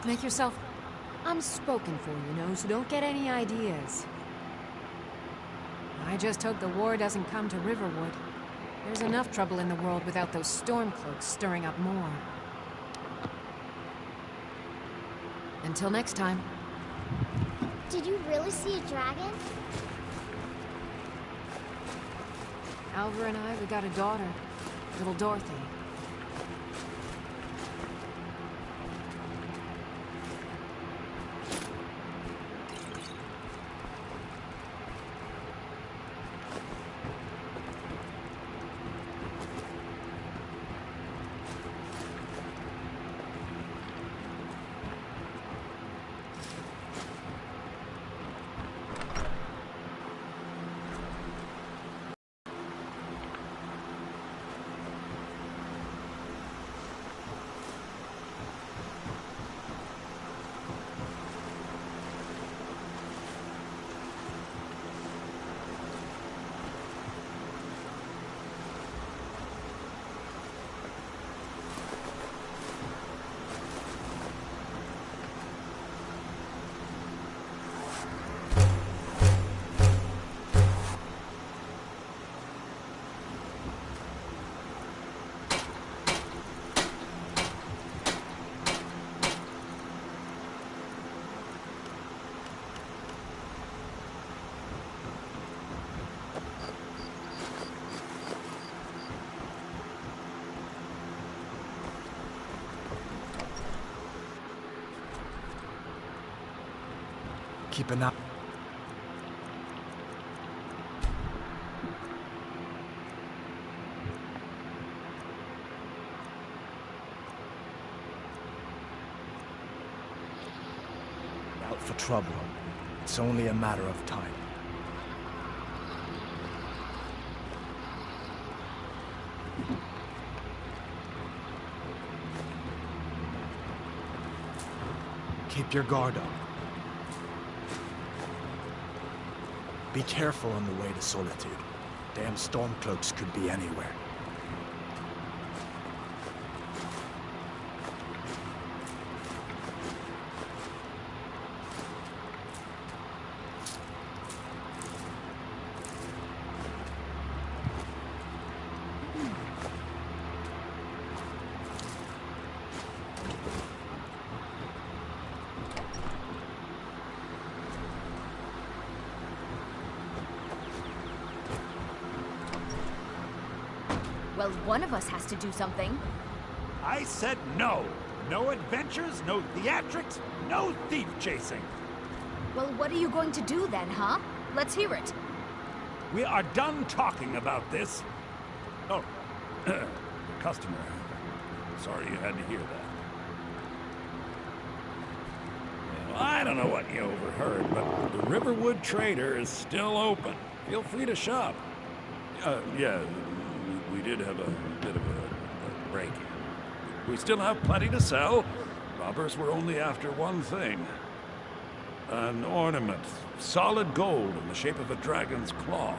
Make yourself... I'm spoken for, you know, so don't get any ideas. I just hope the war doesn't come to Riverwood. There's enough trouble in the world without those Stormcloaks stirring up more. Until next time. Did you really see a dragon? Alva and I, we got a daughter. Little Dorothy. Keep an eye... out for trouble. It's only a matter of time. Keep your guard up. Be careful on the way to Solitude. Damn Stormcloaks could be anywhere. Well, one of us has to do something. I said no. No adventures, no theatrics, no thief chasing. Well, what are you going to do then, huh? Let's hear it. We are done talking about this. Oh, customer. Sorry you had to hear that. Well, I don't know what you overheard, but the Riverwood Trader is still open. Feel free to shop. Yeah, we did have a bit of a break-in. We still have plenty to sell. Robbers were only after one thing. An ornament, solid gold in the shape of a dragon's claw.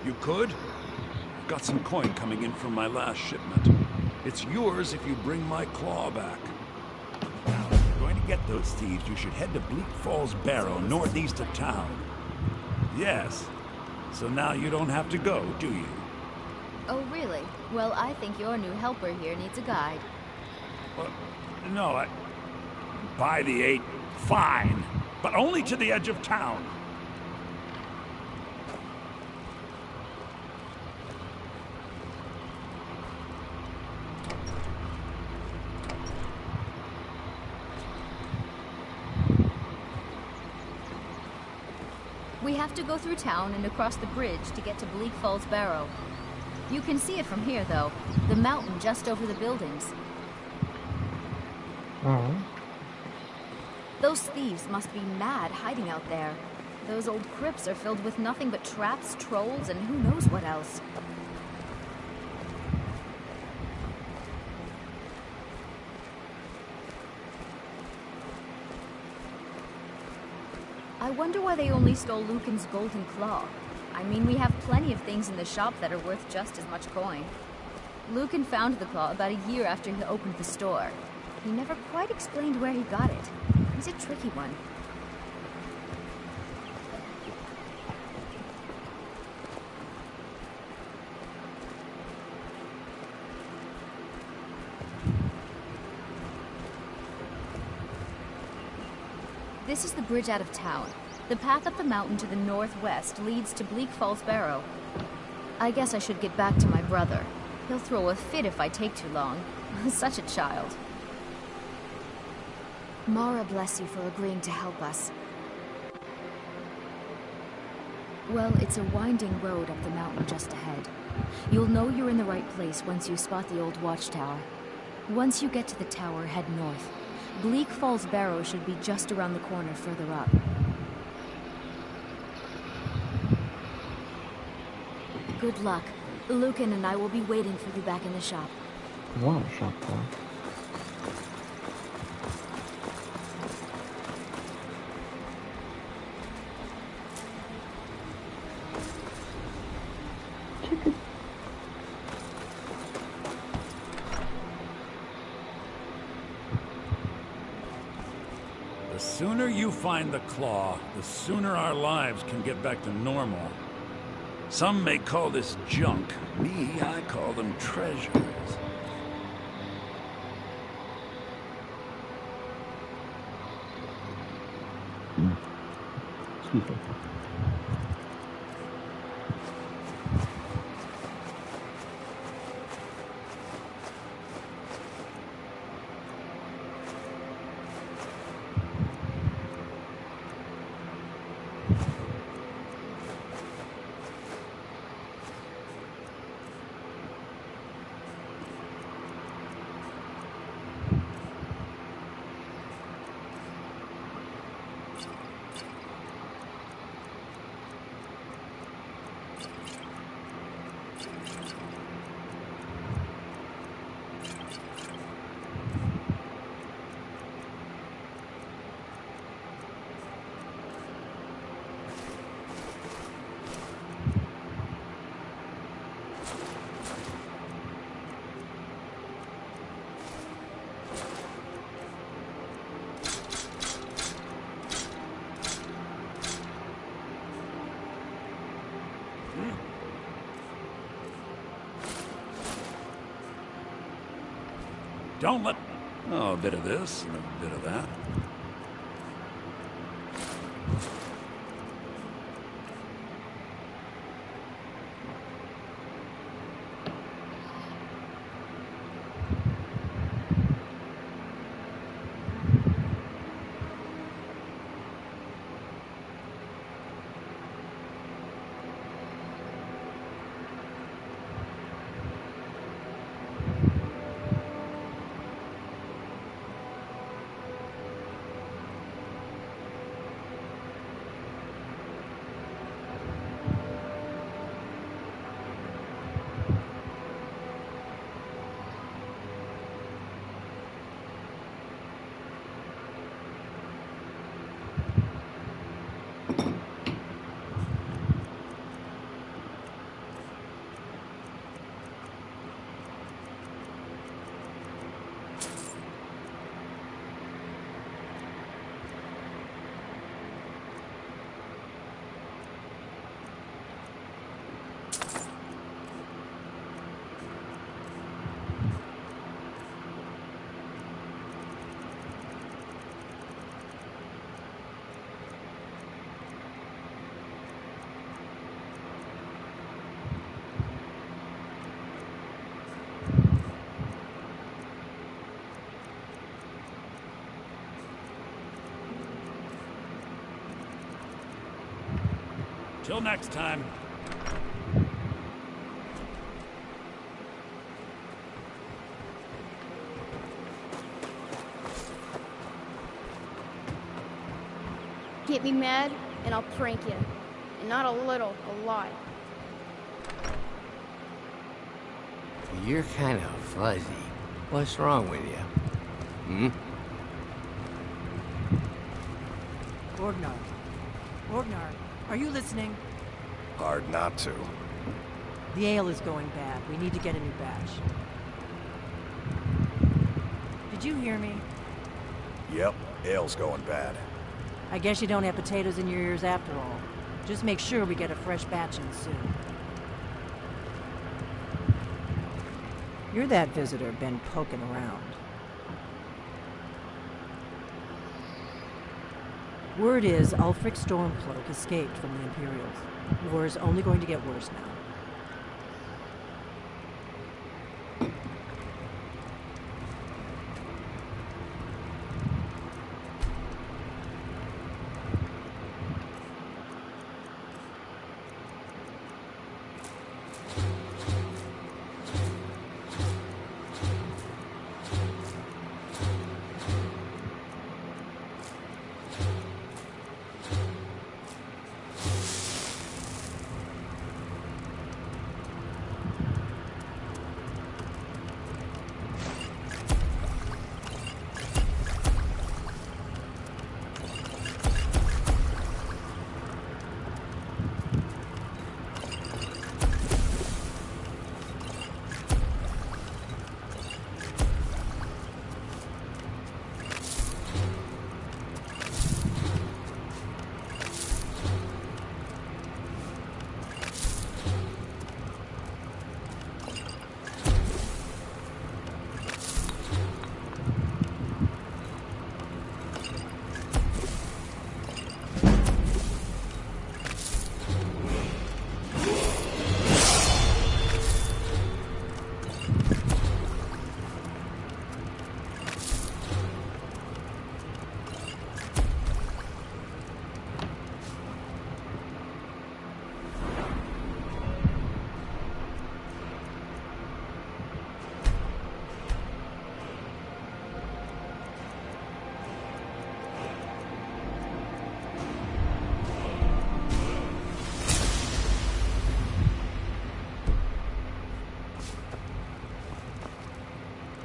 You could? I've got some coin coming in from my last shipment. It's yours if you bring my claw back. Now, if you're going to get those thieves, you should head to Bleak Falls Barrow, northeast of town. Yes. So now you don't have to go, do you? Oh, really? Well, I think your new helper here needs a guide. Well, no, by the 8, fine. But only to the edge of town. We have to go through town and across the bridge to get to Bleak Falls Barrow. You can see it from here, though. The mountain just over the buildings. Those thieves must be mad hiding out there. Those old crypts are filled with nothing but traps, trolls, and who knows what else. I wonder why they only stole Lucan's golden claw. I mean, we have plenty of things in the shop that are worth just as much coin. Lucan found the claw about a year after he opened the store. He never quite explained where he got it. He's a tricky one. This is the bridge out of town. The path up the mountain to the northwest leads to Bleak Falls Barrow. I guess I should get back to my brother. He'll throw a fit if I take too long. Such a child. Mara bless you for agreeing to help us. Well, it's a winding road up the mountain just ahead. You'll know you're in the right place once you spot the old watchtower. Once you get to the tower, head north. Bleak Falls Barrow should be just around the corner further up. Good luck. Lucan and I will be waiting for you back in the shop. What shop, though? The sooner you find the claw, the sooner our lives can get back to normal. Some may call this junk. Me, I call them treasures. Excuse me. Don't let... Oh, a bit of this and a bit of that. Till next time. Get me mad, and I'll prank you. And not a little, a lot. You're kind of fuzzy. What's wrong with you? Hmm? Orgnar. Orgnar, are you listening? Hard not to. The ale is going bad. We need to get a new batch. Did you hear me? Yep, ale's going bad. I guess you don't have potatoes in your ears after all. Just make sure we get a fresh batch in soon. You're that visitor been poking around. Word is Ulfric Stormcloak escaped from the Imperials. War is only going to get worse now.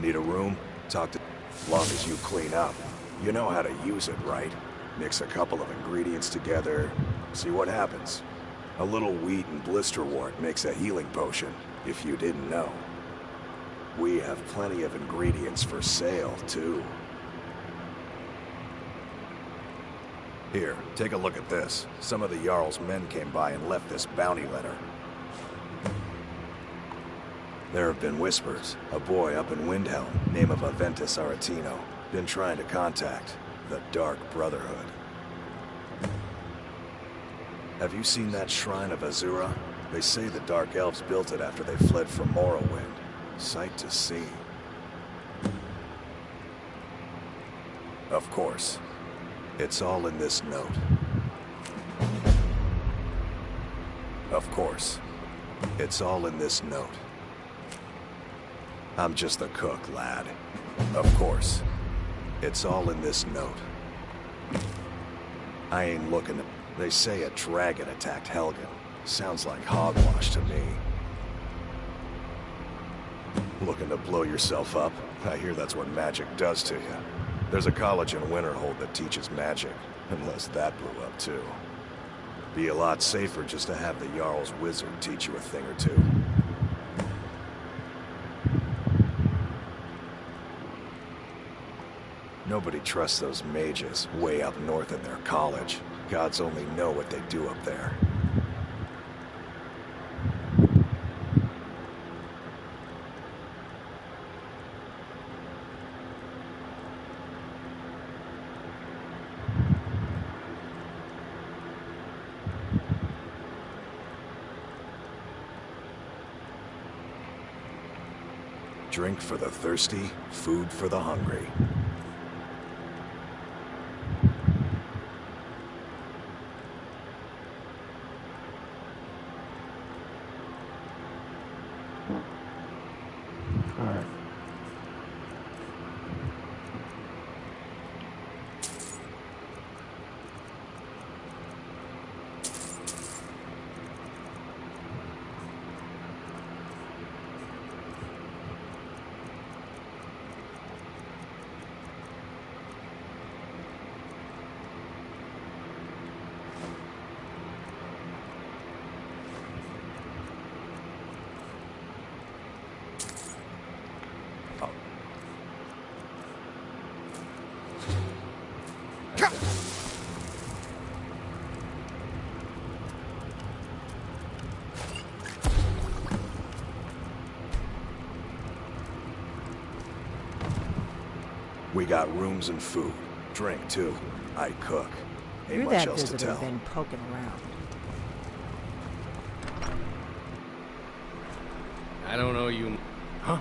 Need a room? Talk to... Long as you clean up. You know how to use it, right? Mix a couple of ingredients together, see what happens. A little wheat and blisterwort makes a healing potion, if you didn't know. We have plenty of ingredients for sale, too. Here, take a look at this. Some of the Jarl's men came by and left this bounty letter. There have been whispers. A boy up in Windhelm, name of Aventus Aretino, been trying to contact the Dark Brotherhood. Have you seen that shrine of Azura? They say the Dark Elves built it after they fled from Morrowind. Sight to see. Of course. It's all in this note. Of course. It's all in this note. I'm just a cook, lad. Of course. It's all in this note. I ain't looking... They say a dragon attacked Helgen. Sounds like hogwash to me. Looking to blow yourself up? I hear that's what magic does to you. There's a college in Winterhold that teaches magic, unless that blew up too. Be a lot safer just to have the Jarl's wizard teach you a thing or two. Nobody trusts those mages way up north in their college. Gods only know what they do up there. Drink for the thirsty, food for the hungry. We got rooms and food. Drink, too. I cook. Ain't You're much that else to visitor tell. been poking around. I don't know you. Huh?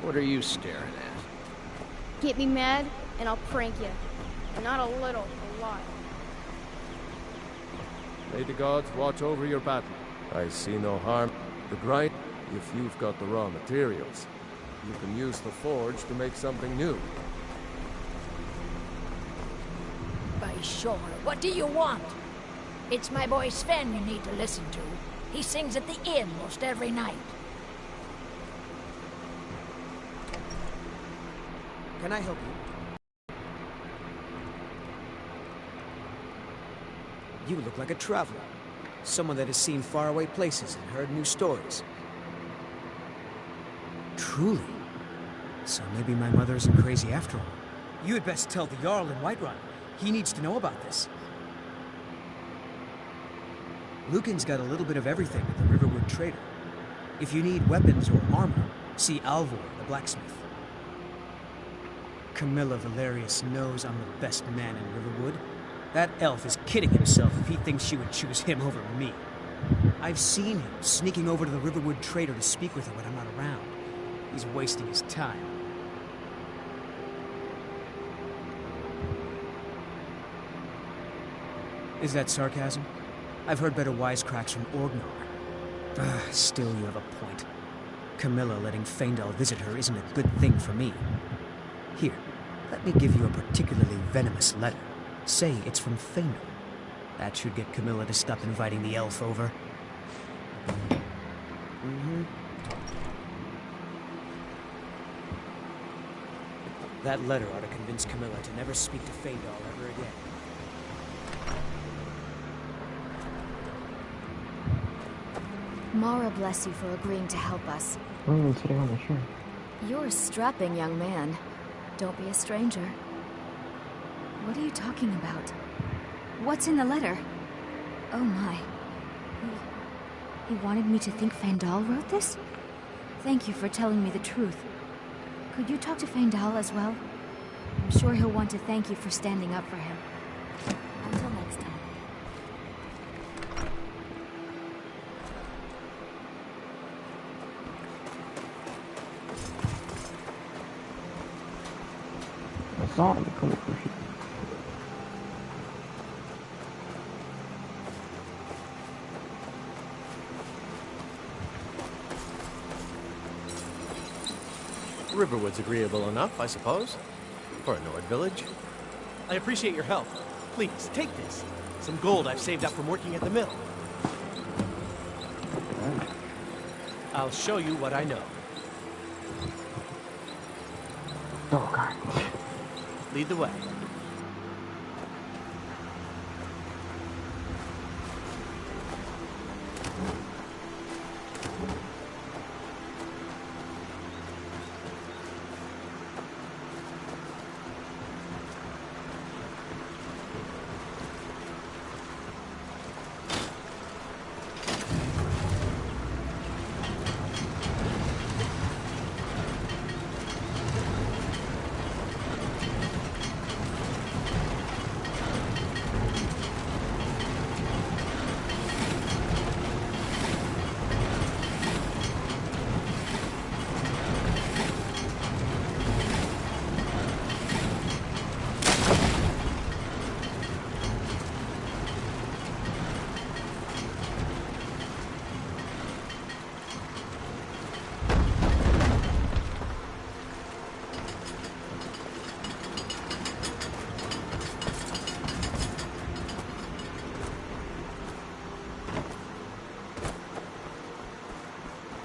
What are you staring at? Get me mad, and I'll prank you. And not a little, a lot. May the gods watch over your battle. I see no harm. The grind, if you've got the raw materials, you can use the forge to make something new. By sure. What do you want? It's my boy Sven you need to listen to. He sings at the inn most every night. Can I help you? You look like a traveler. Someone that has seen faraway places and heard new stories. Truly. So maybe my mother isn't crazy after all. You had best tell the Jarl in Whiterun. He needs to know about this. Lucan's got a little bit of everything at the Riverwood Trader. If you need weapons or armor, see Alvor, the blacksmith. Camilla Valerius knows I'm the best man in Riverwood. That elf is kidding himself if he thinks she would choose him over me. I've seen him sneaking over to the Riverwood Trader to speak with her when I'm not around. He's wasting his time. Is that sarcasm? I've heard better wisecracks from Orgnar. Still you have a point. Camilla letting Feindal visit her isn't a good thing for me. Here, let me give you a particularly venomous letter. Say it's from Feindal. That should get Camilla to stop inviting the elf over. That letter ought to convince Camilla to never speak to Feindal ever again. Mara bless you for agreeing to help us. Sitting on the chair. You're a strapping young man. Don't be a stranger. What are you talking about? What's in the letter? Oh my. He wanted me to think Feindal wrote this? Thank you for telling me the truth. Could you talk to Feindal as well? I'm sure he'll want to thank you for standing up for him. Until next time. Riverwood's agreeable enough, I suppose, for a Nord village. I appreciate your help. Please, take this. Some gold I've saved up from working at the mill. I'll show you what I know. Oh, God. Lead the way.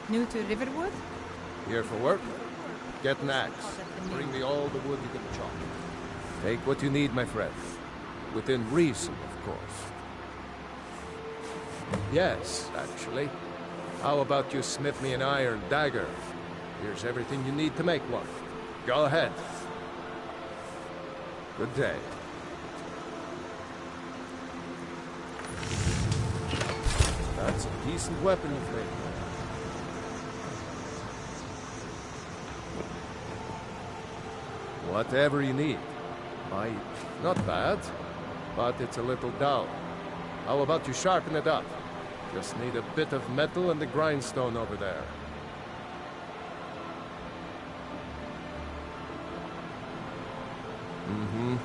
New to Riverwood? Here for work? Get an axe. Bring me all the wood you can chop. Take what you need, my friend. Within reason, of course. Yes, actually. How about you smith me an iron dagger? Here's everything you need to make one. Go ahead. Good day. That's a decent weapon you've made. Whatever you need. Not bad, but it's a little dull. How about you sharpen it up? Just need a bit of metal and the grindstone over there. Mm-hmm.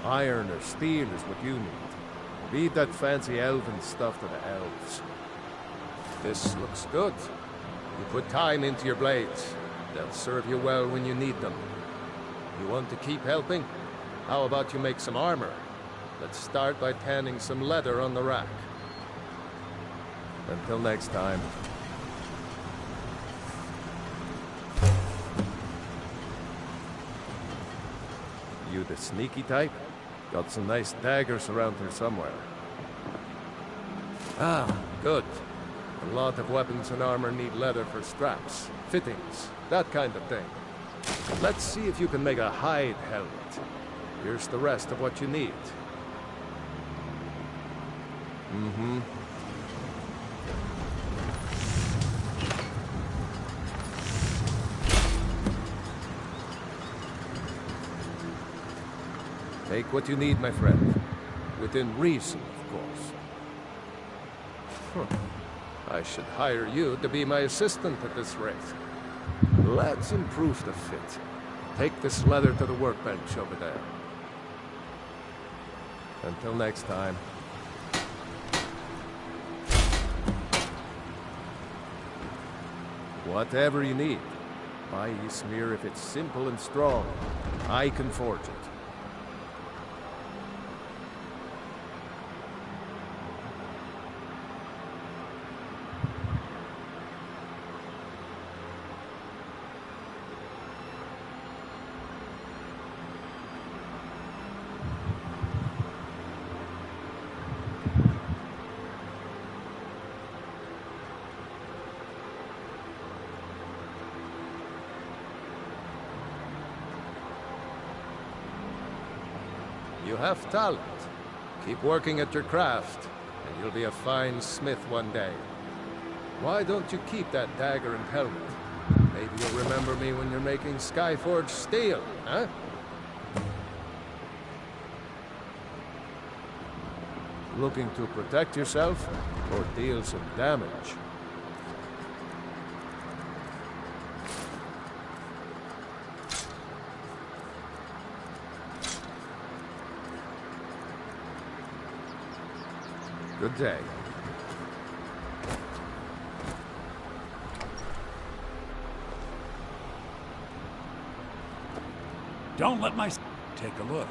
Iron or steel is what you need. Leave that fancy elven stuff to the elves. This looks good. You put time into your blades. They'll serve you well when you need them. You want to keep helping? How about you make some armor? Let's start by tanning some leather on the rack. Until next time. You the sneaky type? Got some nice daggers around here somewhere. Ah, good. A lot of weapons and armor need leather for straps, fittings, that kind of thing. Let's see if you can make a hide helmet. Here's the rest of what you need. Mm-hmm. Take what you need, my friend. Within reason, of course. Huh. I should hire you to be my assistant at this rate. Let's improve the fit. Take this leather to the workbench over there. Until next time. Whatever you need. Buy Ysmir if it's simple and strong. I can forge it. You have talent. Keep working at your craft, and you'll be a fine smith one day. Why don't you keep that dagger and helmet? Maybe you'll remember me when you're making Skyforged steel, huh? Looking to protect yourself, or deal some damage? Good day. Don't let my... Take a look.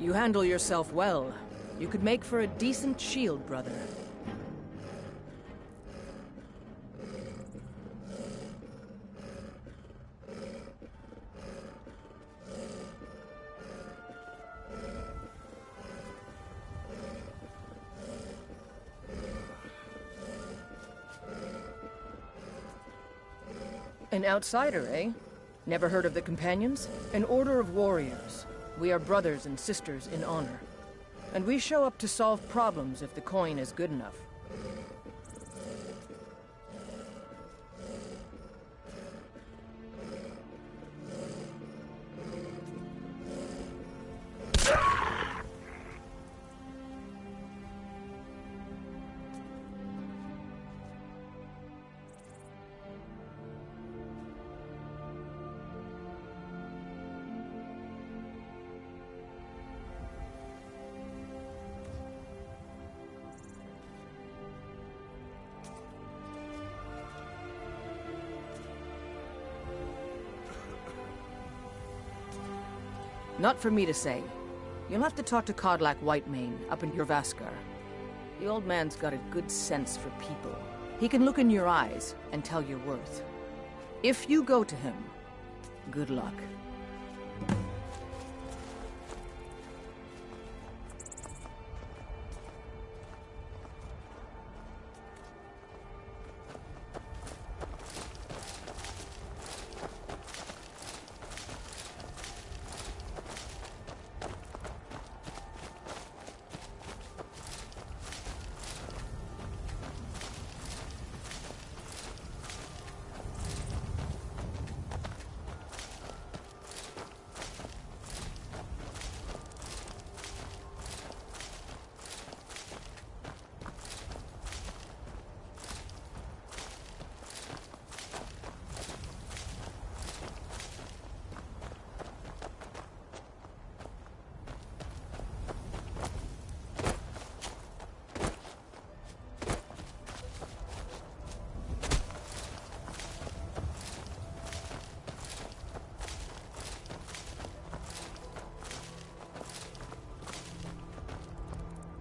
You handle yourself well. You could make for a decent shield, brother. An outsider, eh? Never heard of the Companions? An order of warriors. We are brothers and sisters in honor. And we show up to solve problems if the coin is good enough. Not for me to say. You'll have to talk to Codlac Whitemane up in Jorvaskar. The old man's got a good sense for people. He can look in your eyes and tell your worth. If you go to him, good luck.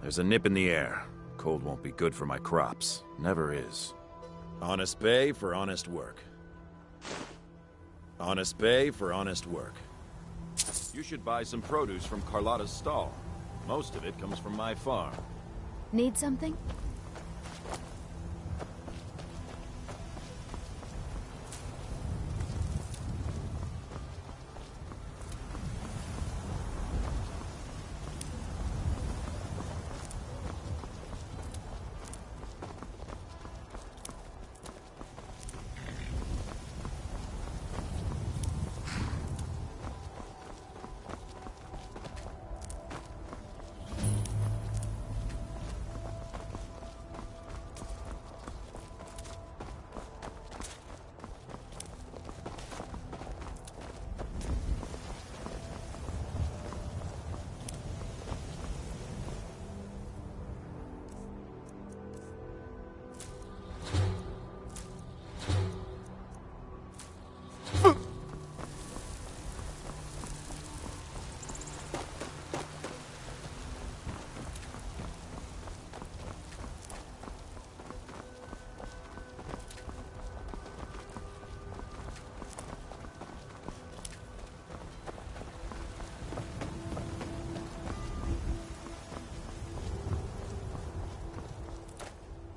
There's a nip in the air. Cold won't be good for my crops. Never is. Honest pay for honest work. Honest pay for honest work. You should buy some produce from Carlotta's stall. Most of it comes from my farm. Need something?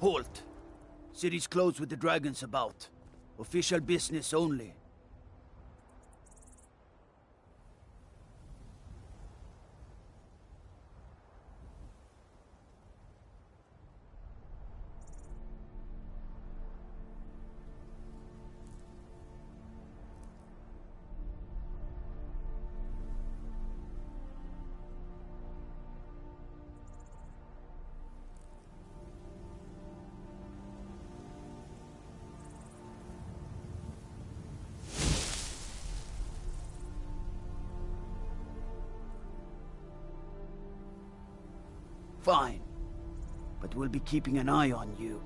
Halt! City's closed with the dragons about. Official business only. Fine. But we'll be keeping an eye on you.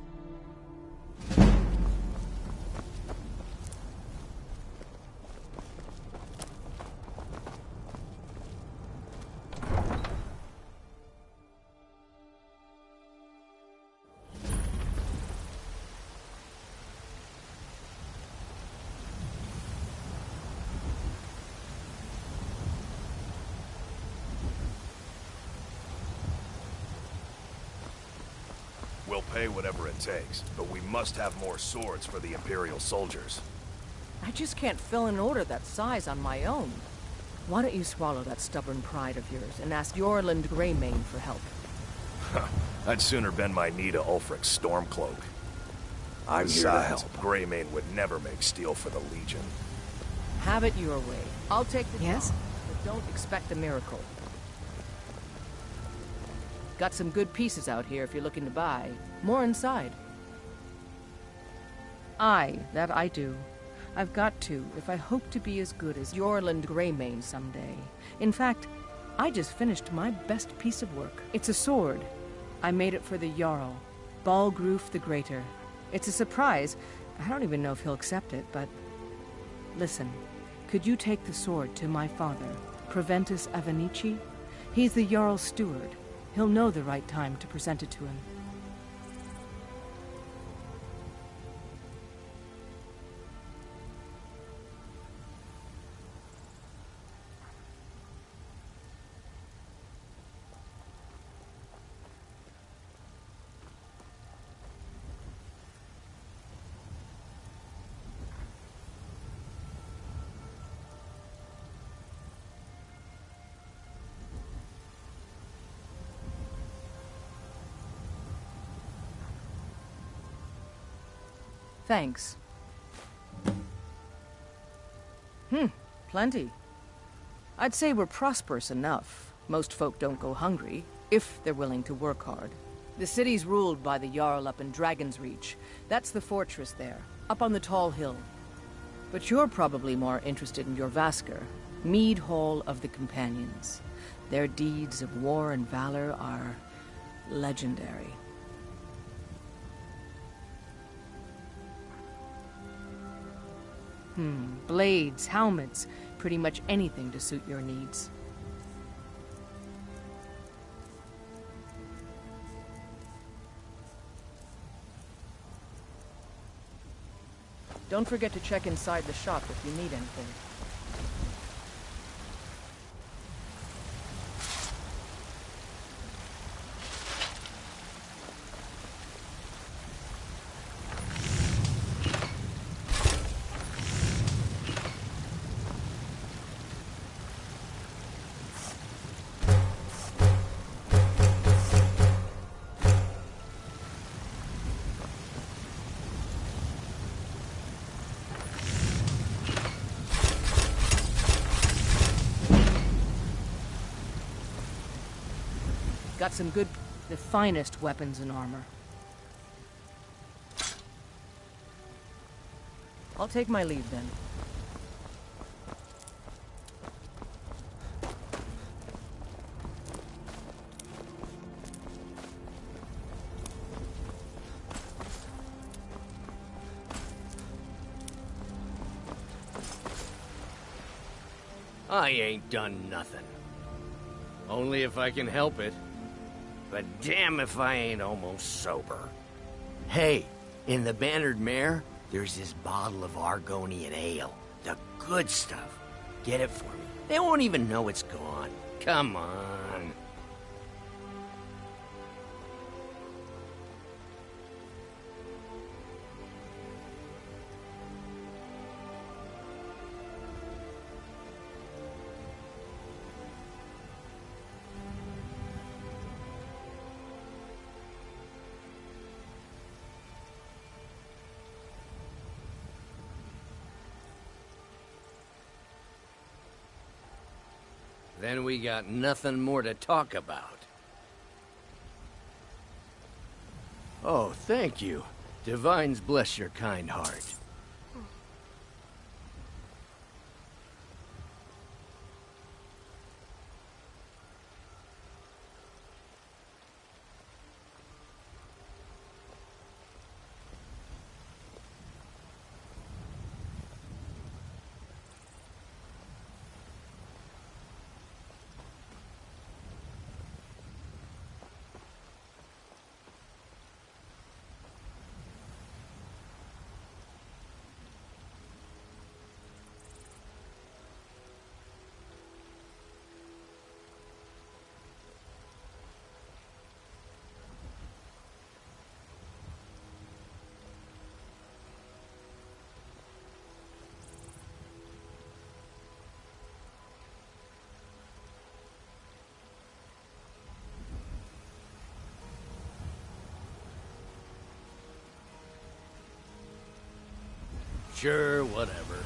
pay whatever it takes, but we must have more swords for the Imperial soldiers. I just can't fill an order that size on my own. Why don't you swallow that stubborn pride of yours and ask Yorland Greymane for help? I'd sooner bend my knee to Ulfric's Stormcloak. I'm here to Besides, help. Greymane would never make steel for the Legion. Have it your way. I'll take the Yes? job, but don't expect a miracle. Got some good pieces out here if you're looking to buy. More inside. Aye, that I do. I've got to, if I hope to be as good as Yorland Greymane someday. In fact, I just finished my best piece of work. It's a sword. I made it for the Jarl, Balgruf the Greater. It's a surprise. I don't even know if he'll accept it, but... Listen, could you take the sword to my father, Proventus Avenici? He's the Jarl's steward. He'll know the right time to present it to him. Thanks. Plenty. I'd say we're prosperous enough. Most folk don't go hungry, if they're willing to work hard. The city's ruled by the Jarl up in Dragon's Reach. That's the fortress there, up on the tall hill. But you're probably more interested in your Vasker, Mead Hall of the Companions. Their deeds of war and valor are legendary. Blades, helmets, pretty much anything to suit your needs. Don't forget to check inside the shop if you need anything. Got some the finest weapons and armor. I'll take my leave then. I ain't done nothing. Only if I can help it. But damn if I ain't almost sober. Hey, in the Bannered Mare, there's this bottle of Argonian ale. The good stuff. Get it for me. They won't even know it's gone. Come on. Then we got nothing more to talk about. Oh, thank you. Divines bless your kind heart. Sure, whatever.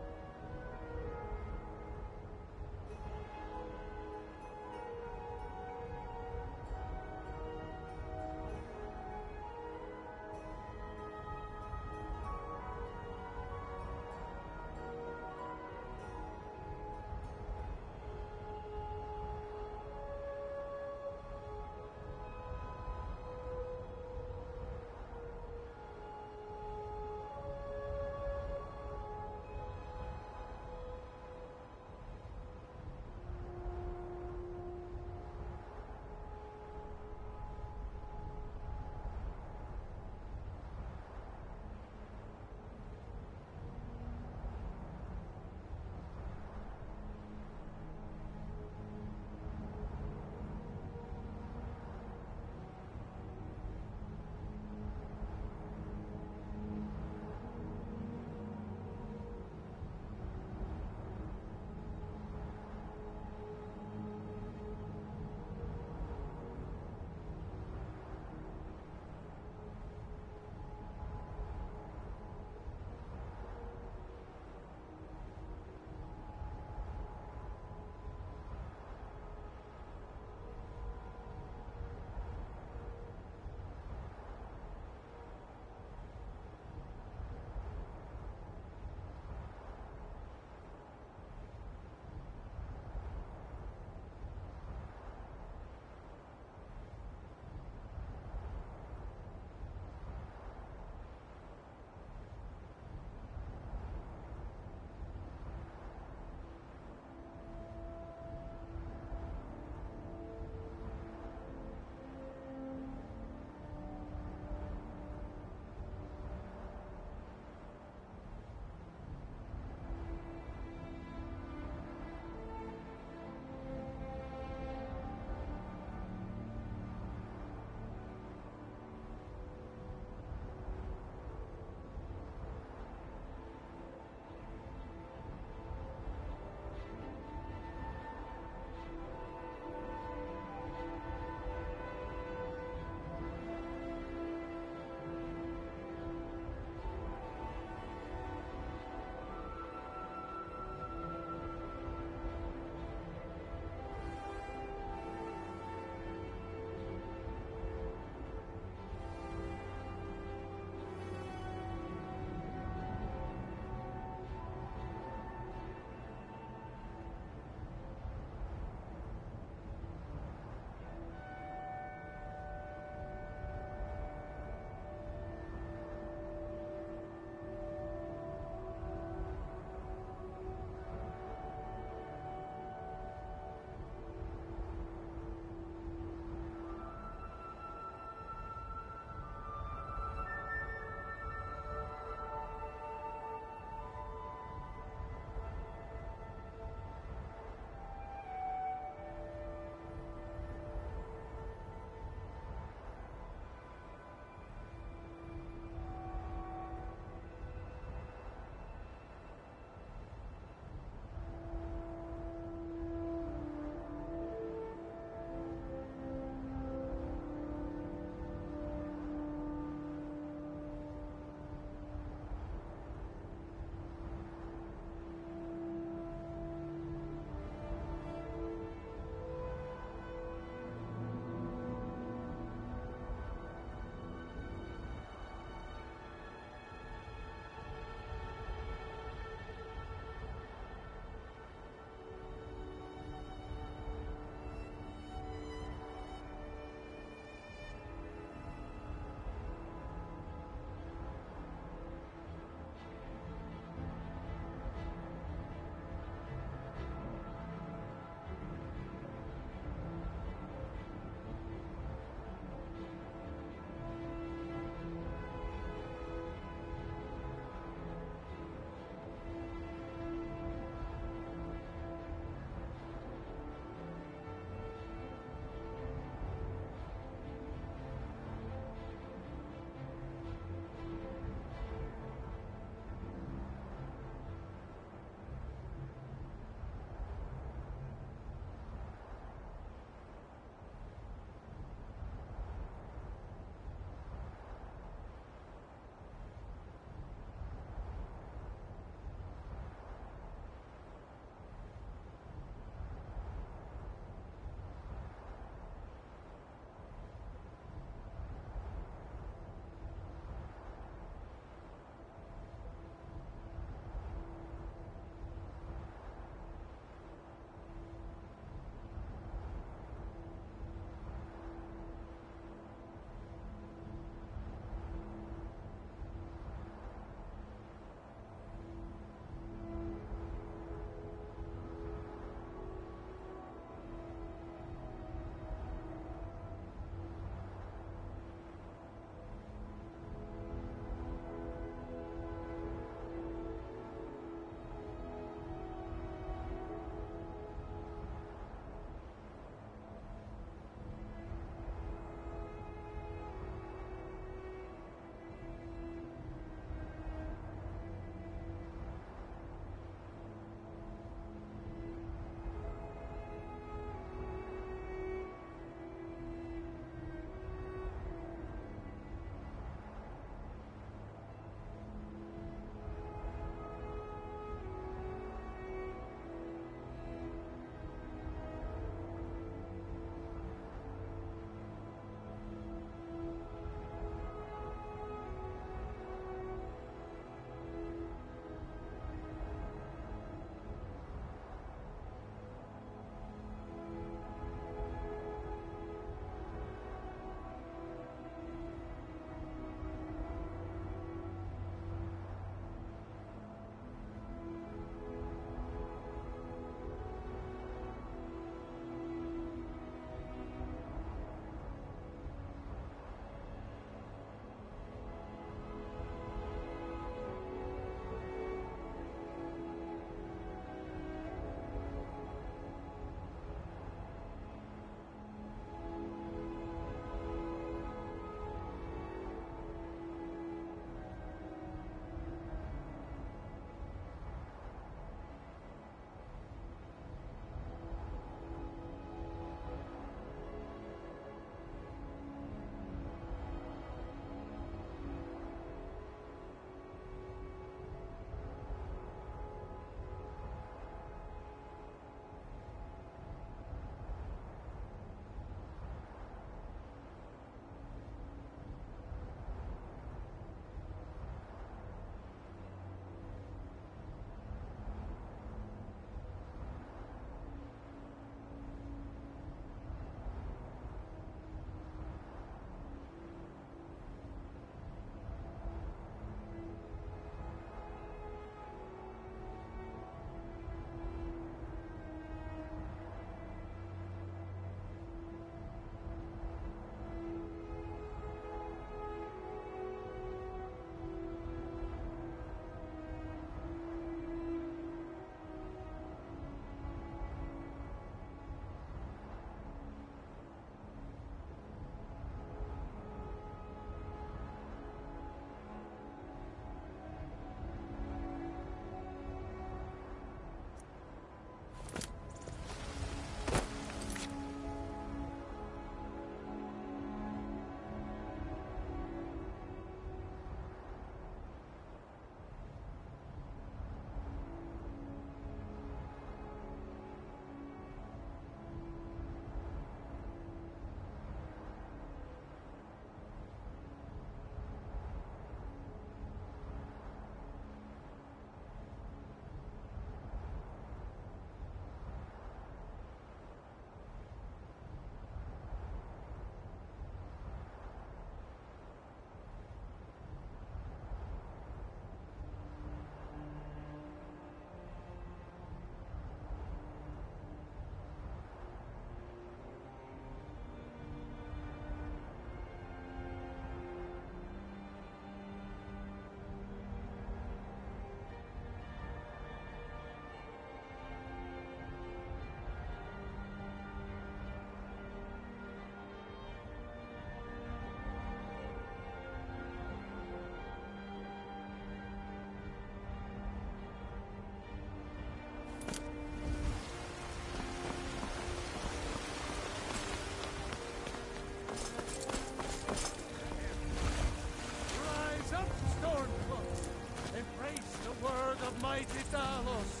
Talos,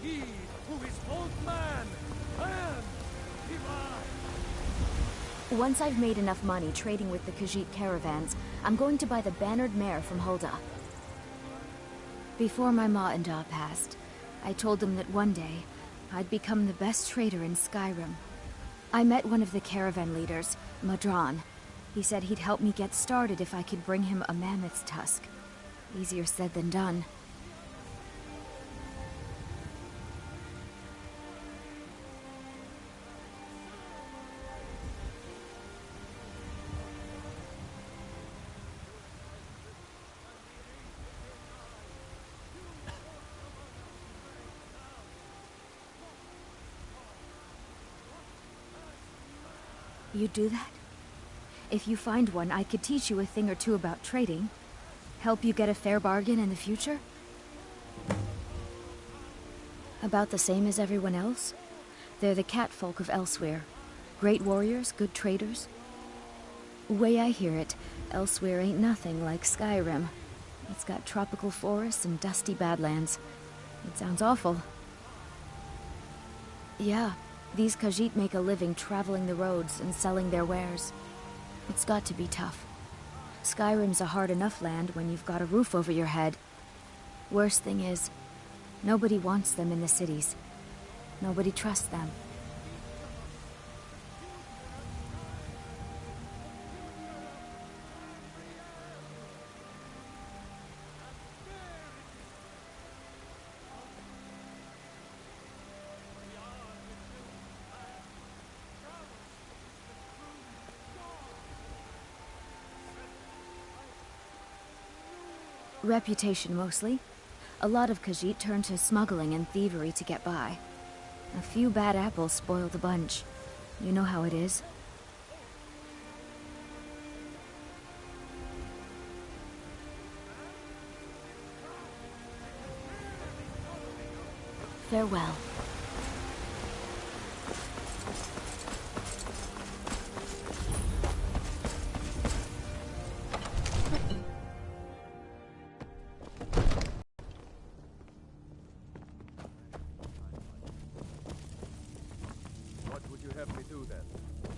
he who is both man and divine. Once I've made enough money trading with the Khajiit caravans, I'm going to buy the bannered mare from Hulda. Before my ma and Da passed, I told them that one day, I'd become the best trader in Skyrim. I met one of the caravan leaders, Madron. He said he'd help me get started if I could bring him a mammoth's tusk. Easier said than done. You do that? If you find one, I could teach you a thing or two about trading. Help you get a fair bargain in the future? About the same as everyone else? They're the catfolk of Elsewhere. Great warriors, good traders. Way I hear it, Elsewhere ain't nothing like Skyrim. It's got tropical forests and dusty badlands. It sounds awful. Yeah. These Khajiit make a living traveling the roads and selling their wares. It's got to be tough. Skyrim's a hard enough land when you've got a roof over your head. Worst thing is, nobody wants them in the cities. Nobody trusts them. Reputation, mostly. A lot of Khajiit turn to smuggling and thievery to get by. A few bad apples spoil the bunch. You know how it is. Farewell.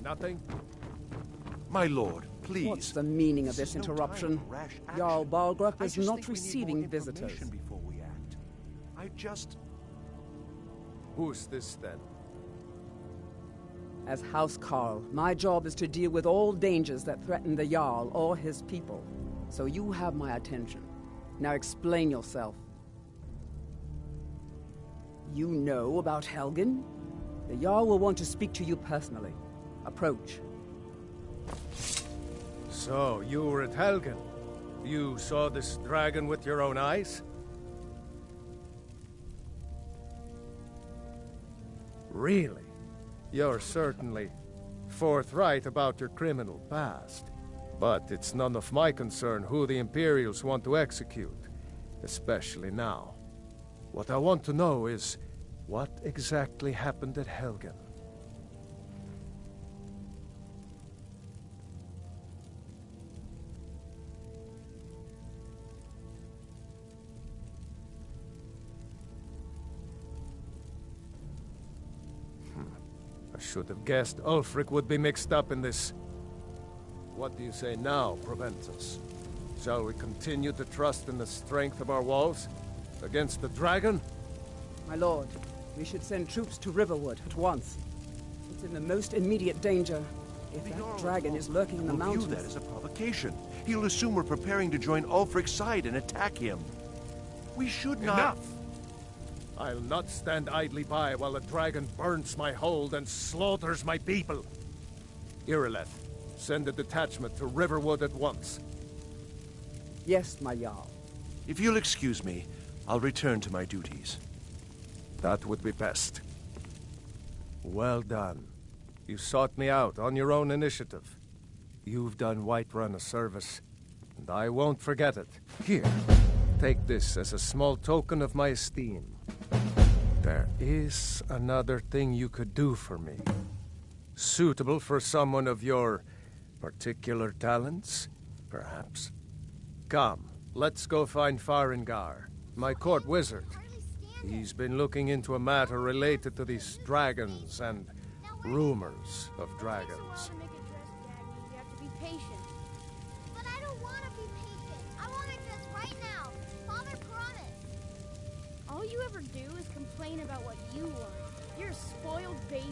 Nothing? My lord, please. What's the meaning of this interruption? Jarl Balgruuf is not receiving visitors. Before we act. I just... Who's this, then? As House Carl, my job is to deal with all dangers that threaten the Jarl or his people. So you have my attention. Now explain yourself. You know about Helgen? The Jarl will want to speak to you personally. Approach. So, you were at Helgen. You saw this dragon with your own eyes? Really? You're certainly forthright about your criminal past. But it's none of my concern who the Imperials want to execute, especially now. What I want to know is, what exactly happened at Helgen? I should have guessed Ulfric would be mixed up in this. What do you say now, Proventus? Shall we continue to trust in the strength of our walls? Against the dragon? My lord, we should send troops to Riverwood at once. It's in the most immediate danger. If that dragon is lurking in the mountains... We'll view that as a provocation. He'll assume we're preparing to join Ulfric's side and attack him. We should not... Enough! I'll not stand idly by while the dragon burns my hold and slaughters my people. Irileth, send a detachment to Riverwood at once. Yes, my Jarl. If you'll excuse me, I'll return to my duties. That would be best. Well done. You sought me out on your own initiative. You've done Whiterun a service, and I won't forget it. Here, take this as a small token of my esteem. There is another thing you could do for me. Suitable for someone of your particular talents, perhaps. Come, let's go find Farengar, my court wizard. He's been looking into a matter related to these dragons and rumors of dragons. You have to be patient. But I don't want to be patient. I want to dress right now. Father promised. All you ever do is complain about what you want. You're a spoiled baby.